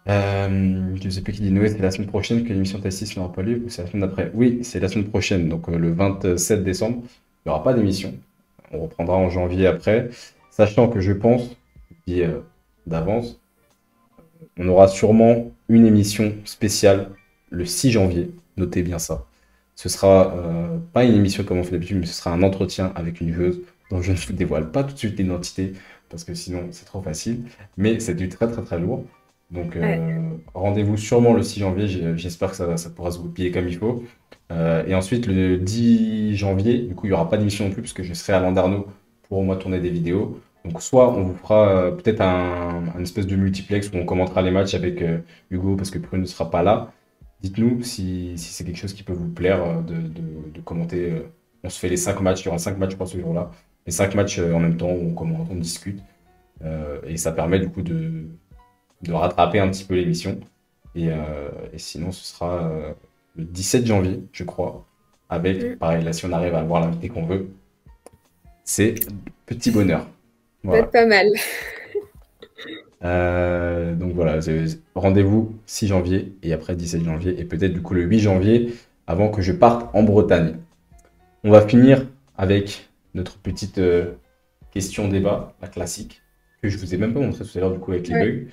Je sais plus qui dit Noé, c'est la semaine prochaine que l'émission T6 n'aura pas lieu ou c'est la semaine d'après? Oui, c'est la semaine prochaine, donc le 27 décembre. Il n'y aura pas d'émission. On reprendra en janvier après. Sachant que je pense, je dis d'avance, on aura sûrement une émission spéciale le 6 janvier. Notez bien ça. Ce sera pas une émission comme on fait d'habitude, mais ce sera un entretien avec une joueuse dont je ne vous dévoile pas tout de suite l'identité parce que sinon c'est trop facile. Mais c'est du très très très lourd. Donc Ouais, rendez-vous sûrement le 6 janvier. J'espère que ça pourra se goupiller comme il faut. Et ensuite le 10 janvier, du coup il n'y aura pas d'émission non plus parce que je serai à Landerneau pour au moins tourner des vidéos. Donc soit on vous fera peut-être un espèce de multiplex où on commentera les matchs avec Hugo parce que Prune ne sera pas là. Dites-nous si c'est quelque chose qui peut vous plaire de commenter. On se fait les 5 matchs, il y aura 5 matchs je crois ce jour-là. Les 5 matchs en même temps où on commente, on discute. Et ça permet du coup de rattraper un petit peu l'émission. Et sinon ce sera le 17 janvier, je crois. Avec, mm, pareil, là si on arrive à avoir l'invité qu'on veut, c'est petit bonheur. ça va Voilà. être pas mal. Donc voilà, rendez-vous 6 janvier et après 17 janvier et peut-être du coup le 8 janvier avant que je parte en Bretagne. On va finir avec notre petite question débat, la classique, que je vous ai même pas montré tout à l'heure du coup avec les Ouais. bugs,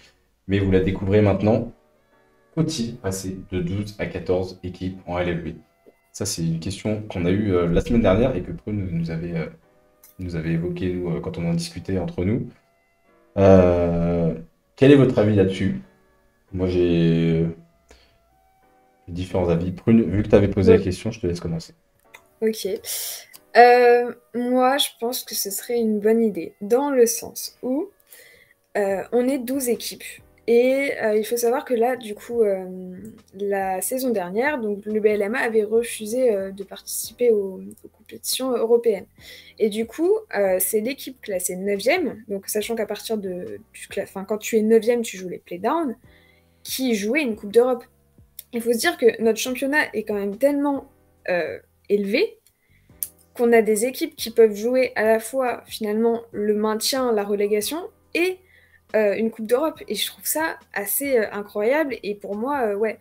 mais vous la découvrez maintenant. Faut-il passer de 12 à 14 équipes en LFB? Ça c'est une question qu'on a eue la semaine dernière et que Prune nous avait évoqué nous, quand on en discutait entre nous. Euh, Quel est votre avis là-dessus? Moi, j'ai différents avis. Prune, vu que tu avais posé la Ouais. question, je te laisse commencer. Ok. Moi, je pense que ce serait une bonne idée, dans le sens où on est 12 équipes. Et il faut savoir que là, du coup, la saison dernière, donc, le BLMA avait refusé de participer aux compétitions européennes. Et du coup, c'est l'équipe classée 9e, donc sachant qu'à partir enfin, quand tu es 9e, tu joues les playdowns, qui jouait une Coupe d'Europe. Il faut se dire que notre championnat est quand même tellement élevé qu'on a des équipes qui peuvent jouer à la fois finalement le maintien, la relégation et une Coupe d'Europe. Et je trouve ça assez incroyable. Et pour moi, ouais,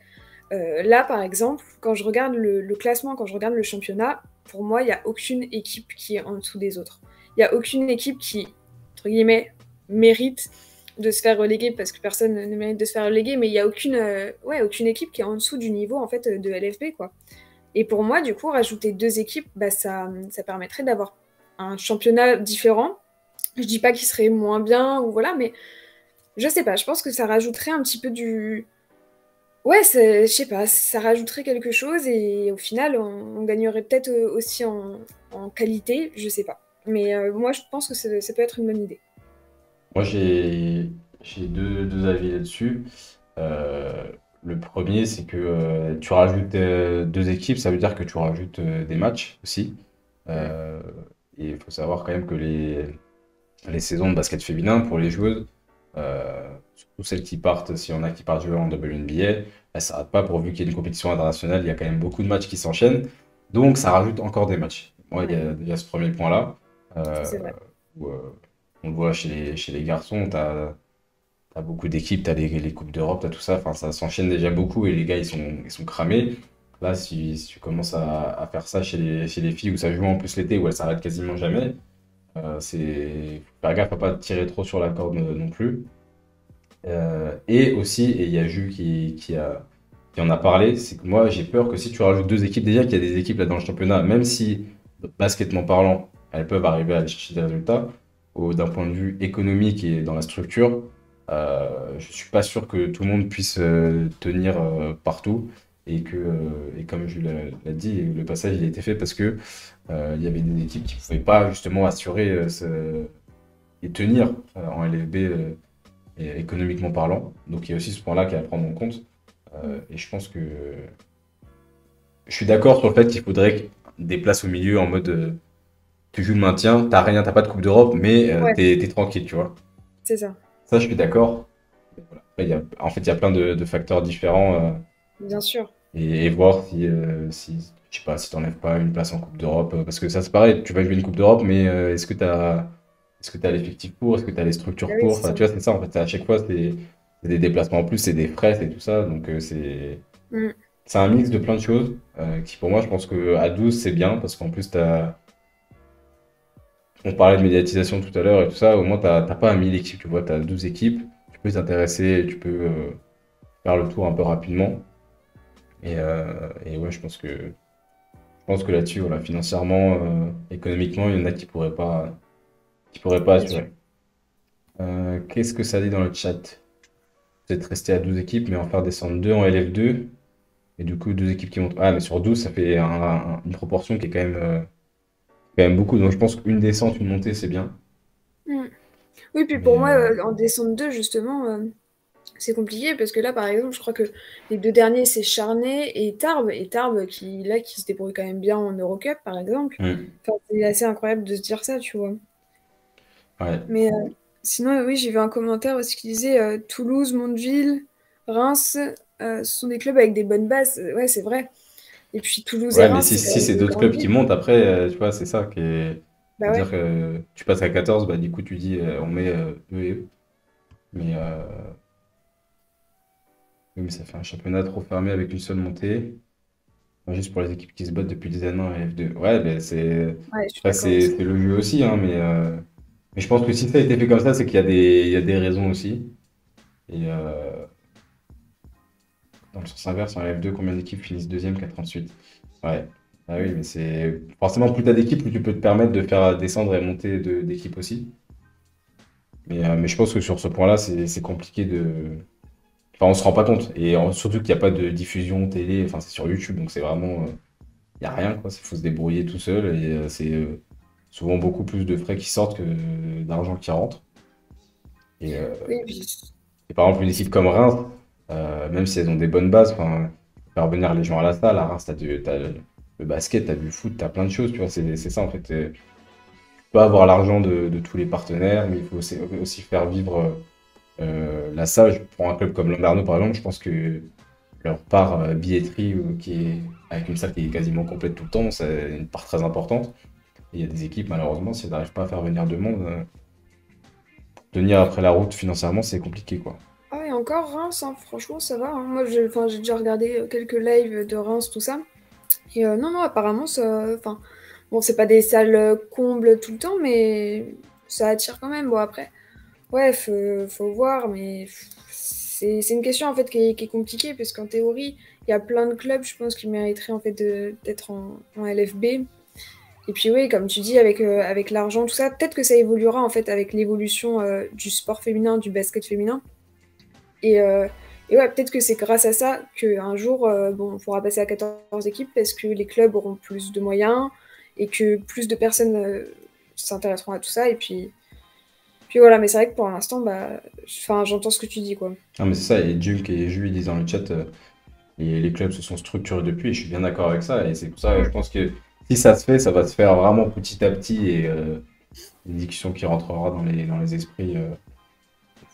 là par exemple, quand je regarde le classement, quand je regarde le championnat, pour moi, il n'y a aucune équipe qui est en dessous des autres. Il n'y a aucune équipe qui, entre guillemets, mérite de se faire reléguer parce que personne ne mérite de se faire reléguer, mais il n'y a aucune équipe qui est en dessous du niveau en fait de LFB, quoi. Et pour moi, du coup, rajouter 2 équipes, bah, ça permettrait d'avoir un championnat différent. Je dis pas qu'il serait moins bien, ou voilà, mais je sais pas, je pense que ça rajouterait un petit peu du... Ouais, je sais pas, ça rajouterait quelque chose, et au final, on gagnerait peut-être aussi en qualité, je sais pas. Mais moi, je pense que ça peut être une bonne idée. Moi, j'ai deux avis là-dessus. Euh, le premier, c'est que tu rajoutes 2 équipes, ça veut dire que tu rajoutes des matchs aussi. Mm. Euh, et il faut savoir quand même que les saisons de basket féminin pour les joueuses, surtout celles qui partent, s'il y en a qui partent jouer en WNBA, elles ne s'arrêtent pas pourvu qu'il y ait une compétition internationale, il y a quand même beaucoup de matchs qui s'enchaînent, donc ça rajoute encore des matchs. Ouais, Ouais, il y a ce premier point-là. ça euh, c'est vrai. où, on le voit chez les garçons, t'as beaucoup d'équipes, t'as les Coupes d'Europe, t'as tout ça. Enfin, ça s'enchaîne déjà beaucoup et les gars, ils sont cramés. Là, si tu commences à faire ça chez les filles où ça joue en plus l'été, où elles s'arrêtent quasiment jamais, faut faire gaffe à pas tirer trop sur la corde non plus. Et aussi, et il y a Jules qui en a parlé, c'est que moi j'ai peur que si tu rajoutes deux équipes, déjà qu'il y a des équipes là dans le championnat, même si basketement parlant, elles peuvent arriver à aller chercher des résultats, d'un point de vue économique et dans la structure, je suis pas sûr que tout le monde puisse tenir partout. Et comme Jules l'a dit, le passage il a été fait parce que il y avait des équipes qui ne pouvaient pas justement assurer et tenir en LFB et économiquement parlant. Donc il y a aussi ce point-là qu'il y a à prendre en compte. Mm. Et je pense que je suis d'accord sur le fait qu'il faudrait des places au milieu en mode tu joues le maintien, t'as rien, t'as pas de Coupe d'Europe, mais Ouais, t'es tranquille, tu vois. c'est ça. Ça, je suis d'accord. Mais voilà. Après, en fait, il y a plein de facteurs différents Bien sûr. et voir si, je sais pas, si t'enlèves pas une place en Coupe d'Europe. Parce que ça, c'est pareil, tu vas jouer une Coupe d'Europe, mais est-ce que t'as l'effectif pour? Est-ce que t'as les Ah structures oui, pour? c'est Enfin, ça. tu vois, c'est ça, en fait. À chaque fois, c'est des déplacements en plus, c'est des frais, c'est tout ça. Donc, Mm. c'est un mix de plein de choses qui, pour moi, je pense qu'à 12 c'est bien parce qu'en plus, on parlait de médiatisation tout à l'heure et tout ça. Au moins, t'as pas 1000 équipes, tu vois, tu as 12 équipes. Tu peux t'intéresser, tu peux faire le tour un peu rapidement. Et ouais, je pense que là-dessus, voilà, financièrement, économiquement, il y en a qui pourraient pas Bien sûr. assurer. Qu'est-ce que ça dit dans le chat? Peut-être rester à 12 équipes, mais en faire descendre 2 en LF2. Et du coup, deux équipes qui montent. Ah, mais sur 12 ça fait une proportion qui est quand même beaucoup. Donc je pense qu'une descente, une montée, c'est bien. Mm. Oui, puis Mais pour moi, en descente 2, justement, c'est compliqué parce que là, par exemple, je crois que les deux derniers, c'est Charnay et Tarbes. Et Tarbes, qui se débrouille quand même bien en Eurocup, par exemple. Enfin, c'est assez incroyable de se dire ça, tu vois. ouais. Mais sinon, oui, j'ai vu un commentaire aussi qui disait Toulouse, Mondeville, Reims, ce sont des clubs avec des bonnes bases. Ouais, c'est vrai. Et puis Toulouse et Ouais, mais Reims, c'est quand si même c'est des d'autres grandes clubs qui villes. montent après, tu vois, c'est ça qui est. Bah C'est-à-dire ouais. que tu passes à 14 bah du coup tu dis on met eux et eux. Mais, oui, mais ça fait un championnat trop fermé avec une seule montée. Enfin, juste pour les équipes qui se battent depuis des années en F2. Ouais, ben Ouais, je suis après, d'accord aussi. c'est le jeu aussi, hein, mais je pense que si ça a été fait comme ça, c'est qu'il y a il y a des raisons aussi. Et dans le sens inverse, en F2, combien d'équipes finissent deuxième, 4 ensuite? Ouais. Ah oui, mais c'est forcément plus t'as d'équipes, plus tu peux te permettre de faire descendre et monter d'équipes aussi. Mais je pense que sur ce point-là, c'est compliqué de. Enfin, on se rend pas compte. Et surtout qu'il n'y a pas de diffusion télé, enfin, c'est sur YouTube, donc c'est vraiment. Il n'y a rien, quoi. Il faut se débrouiller tout seul et c'est souvent beaucoup plus de frais qui sortent que d'argent qui rentre. Et, Oui, puis et par exemple, une équipe comme Reims, même si elles ont des bonnes bases, enfin, faire venir les gens à la salle, à Reims, t'as le basket, t'as du foot, t'as plein de choses, tu vois. C'est ça, en fait. Tu peux avoir l'argent de tous les partenaires, mais il faut aussi faire vivre la salle. Pour un club comme Landerneau, par exemple, je pense que leur part billetterie, qui est avec une salle qui est quasiment complète tout le temps, c'est une part très importante. Et il y a des équipes, malheureusement, si elles n'arrivent pas à faire venir de monde, tenir après la route financièrement, c'est compliqué, quoi. ah et encore Reims, hein, franchement, ça va, hein. Moi, enfin, j'ai déjà regardé quelques lives de Reims, tout ça. Et non, non, apparemment, ça. Enfin, bon, c'est pas des salles combles tout le temps, mais ça attire quand même. Bon, après, ouais, faut voir, mais c'est une question en fait qui est compliquée, parce qu'en théorie, il y a plein de clubs, je pense, qui mériteraient en fait d'être en LFB. Et puis, oui, comme tu dis, avec l'argent, tout ça, peut-être que ça évoluera en fait avec l'évolution du sport féminin, du basket féminin. Et, euh, et ouais, peut-être que c'est grâce à ça qu'un jour, bon, on pourra passer à 14 équipes parce que les clubs auront plus de moyens et que plus de personnes s'intéresseront à tout ça. Puis voilà, mais c'est vrai que pour l'instant, bah, enfin, j'entends ce que tu dis, quoi. Non, mais c'est ça, et Jules et Jules disent dans le chat, les clubs se sont structurés depuis, et je suis bien d'accord avec ça, et c'est pour ça, je Mm. pense que si ça se fait, ça va se faire vraiment petit à petit, et une discussion qui rentrera dans les esprits au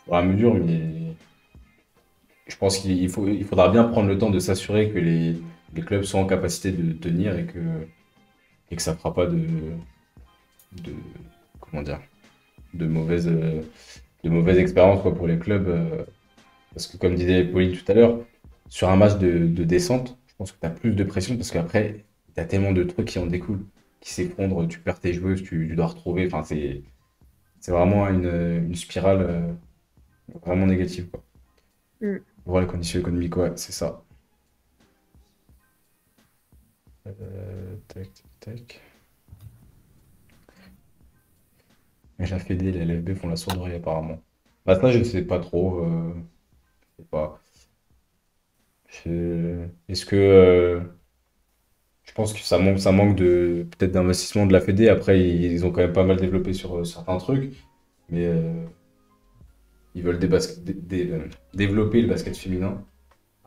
fur et à mesure, mais je pense il faudra bien prendre le temps de s'assurer que les clubs sont en capacité de tenir et que ça fera pas de comment dire, de mauvaises, expériences quoi, pour les clubs. Parce que comme disait Pauline tout à l'heure, sur un match de descente, je pense que tu as plus de pression parce qu'après, tu as tellement de trucs qui en découlent, qui s'effondrent, tu perds tes joueuses, tu dois retrouver. Enfin, c'est vraiment une spirale vraiment négative, quoi. Mm. Voilà, les conditions économiques, ouais, c'est ça. Tac, tac, tac. Mais la Fédé et la LFB font la sourde oreille apparemment. Bah ça, je sais pas trop. Je sais pas. Est-ce que je pense que ça manque de peut-être d'investissement de la Fédé. Après, ils ont quand même pas mal développé sur certains trucs, mais ils veulent développer le basket féminin.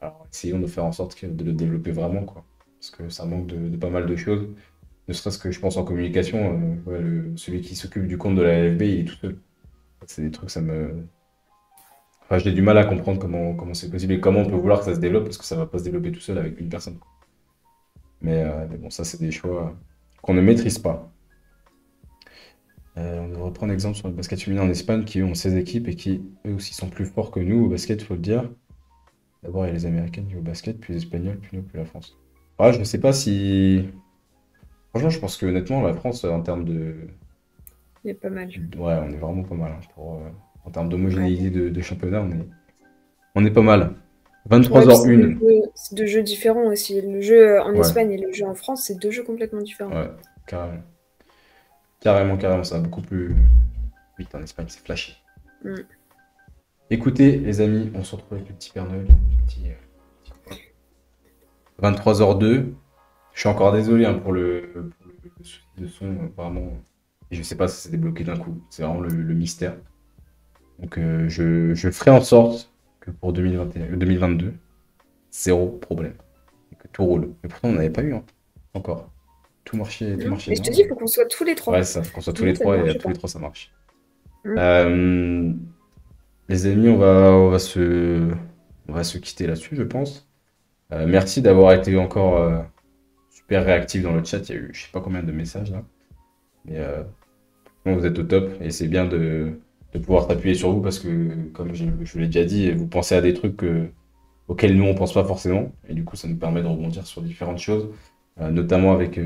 Alors, essayons de faire en sorte de le développer vraiment, quoi. Parce que ça manque de pas mal de choses. Ne serait-ce que je pense en communication, ouais, celui qui s'occupe du compte de la LFB, il est tout seul. C'est des trucs, ça me. Enfin, j'ai du mal à comprendre comment c'est possible et comment on peut vouloir que ça se développe parce que ça va pas se développer tout seul avec une personne, quoi. Mais bon, ça, c'est des choix qu'on ne maîtrise pas. On devrait prendre exemple sur le basket féminin en Espagne qui ont 16 équipes et qui eux aussi sont plus forts que nous au basket, il faut le dire. D'abord, il y a les Américaines qui jouent au basket, puis les Espagnols, puis nous, puis la France. Ouais, je ne sais pas si. Franchement, je pense que honnêtement, la France, en termes de. Il est pas mal. Ouais, on est vraiment pas mal, hein, en termes Ouais. d'homogénéité de championnat, on est pas mal. Ouais, puis 23h01. c'est deux jeux différents aussi. Le jeu en Ouais, Espagne et le jeu en France, c'est deux jeux complètement différents. ouais, carrément. Carrément, carrément, ça va beaucoup plus vite en Espagne, c'est flashy. Mm. Écoutez, les amis, on se retrouve avec le petit Père Noël. Petit 23h02. Je suis encore désolé hein, pour le souci de son, vraiment. Et je sais pas si c'est débloqué d'un coup. C'est vraiment le mystère. Donc, je ferai en sorte que pour 2022, zéro problème. Et que tout roule. Mais pourtant, on n'avait pas eu hein, encore. Tout marchait Non, marchait mais je te bien. dis, il faut qu'on soit tous les trois. Ouais, ça, faut qu'on soit tous Sinon, les ça ne trois et à marche tous pas. les trois, ça marche. Mm. Les amis, on va se quitter là-dessus, je pense. Merci d'avoir été encore super réactif dans le chat. Il y a eu je sais pas combien de messages là. Mais vous êtes au top et c'est bien de pouvoir s'appuyer sur vous parce que, comme je vous l'ai déjà dit, vous pensez à des trucs auxquels nous on pense pas forcément. Et du coup, ça nous permet de rebondir sur différentes choses, notamment avec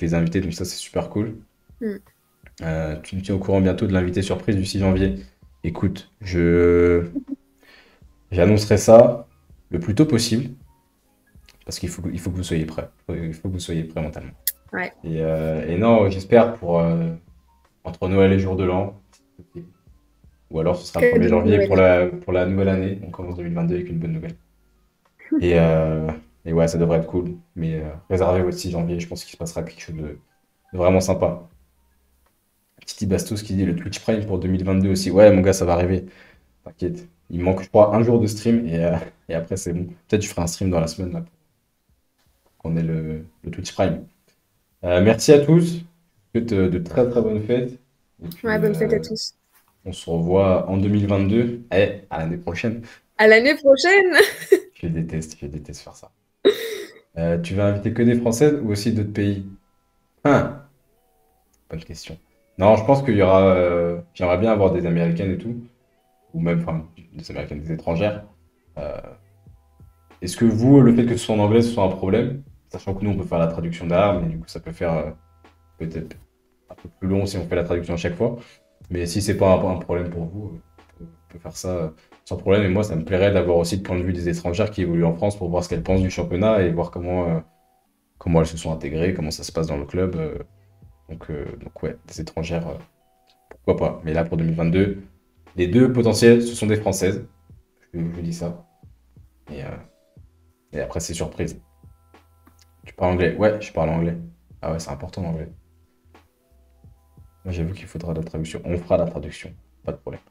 les invités. Donc, ça, c'est super cool. Mm. Tu me tiens au courant bientôt de l'invité surprise du 6 janvier. Écoute, j'annoncerai ça le plus tôt possible parce qu'il faut que vous soyez prêts. Il faut que vous soyez prêts mentalement. Ouais. Et non, j'espère entre Noël et jour de l'an. Ou alors ce sera le 1er Cadeau de janvier Noël. pour la nouvelle année. On commence 2022 avec une bonne nouvelle. Et ouais, ça devrait être cool. Mais réservez votre 6 janvier, je pense qu'il se passera quelque chose de vraiment sympa. Titi Bastos qui dit le Twitch Prime pour 2022 aussi. Ouais, mon gars, ça va arriver. T'inquiète. Il me manque, je crois, un jour de stream et après, c'est bon. Peut-être je ferai un stream dans la semaine là, pour qu'on ait le Twitch Prime. Merci à tous. Je vous souhaite de très très bonnes fêtes. Et puis, Ouais, bonne fête à tous. on se revoit en 2022. Et à l'année prochaine. À l'année prochaine! Je déteste faire ça. Tu vas inviter que des Françaises ou aussi d'autres pays? Hein? Bonne question. Non, je pense qu'il y aura. J'aimerais bien avoir des Américaines et tout. Ou même, enfin, des Américaines, des étrangères. Euh, Est-ce que vous, le fait que ce soit en anglais, ce soit un problème? Sachant que nous, on peut faire la traduction d'art, mais du coup, ça peut faire peut-être un peu plus long si on fait la traduction à chaque fois. Mais si c'est pas un problème pour vous, on peut faire ça sans problème. Et moi, ça me plairait d'avoir aussi le point de vue des étrangères qui évoluent en France pour voir ce qu'elles pensent du championnat et voir comment elles se sont intégrées, comment ça se passe dans le club. Donc ouais, des étrangères, pourquoi pas. Mais là, pour 2022, les deux potentiels, ce sont des Françaises. Je dis ça. Et, euh, et après, c'est surprise. Tu parles anglais? Ouais, je parle anglais. Ah ouais, c'est important l'anglais. Moi, j'avoue qu'il faudra la traduction. On fera la traduction, pas de problème.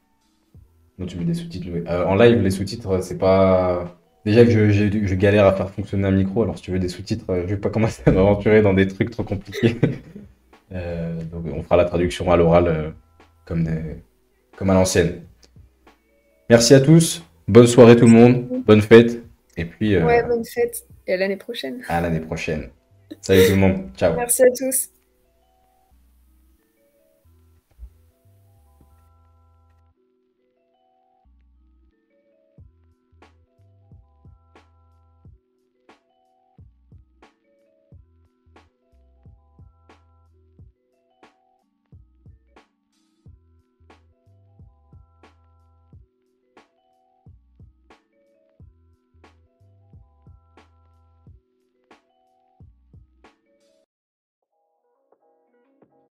Non, tu mets des sous-titres. Oui. En live, les sous-titres, c'est pas. Déjà que je galère à faire fonctionner un micro, alors si tu veux des sous-titres, je vais pas commencer à m'aventurer dans des trucs trop compliqués. Donc, on fera la traduction à l'oral comme à l'ancienne. Merci à tous. Bonne soirée tout le monde. Bonne fête. Et puis Ouais, bonne fête. Et à l'année prochaine. à l'année prochaine. Salut tout le monde. Ciao. Merci à tous.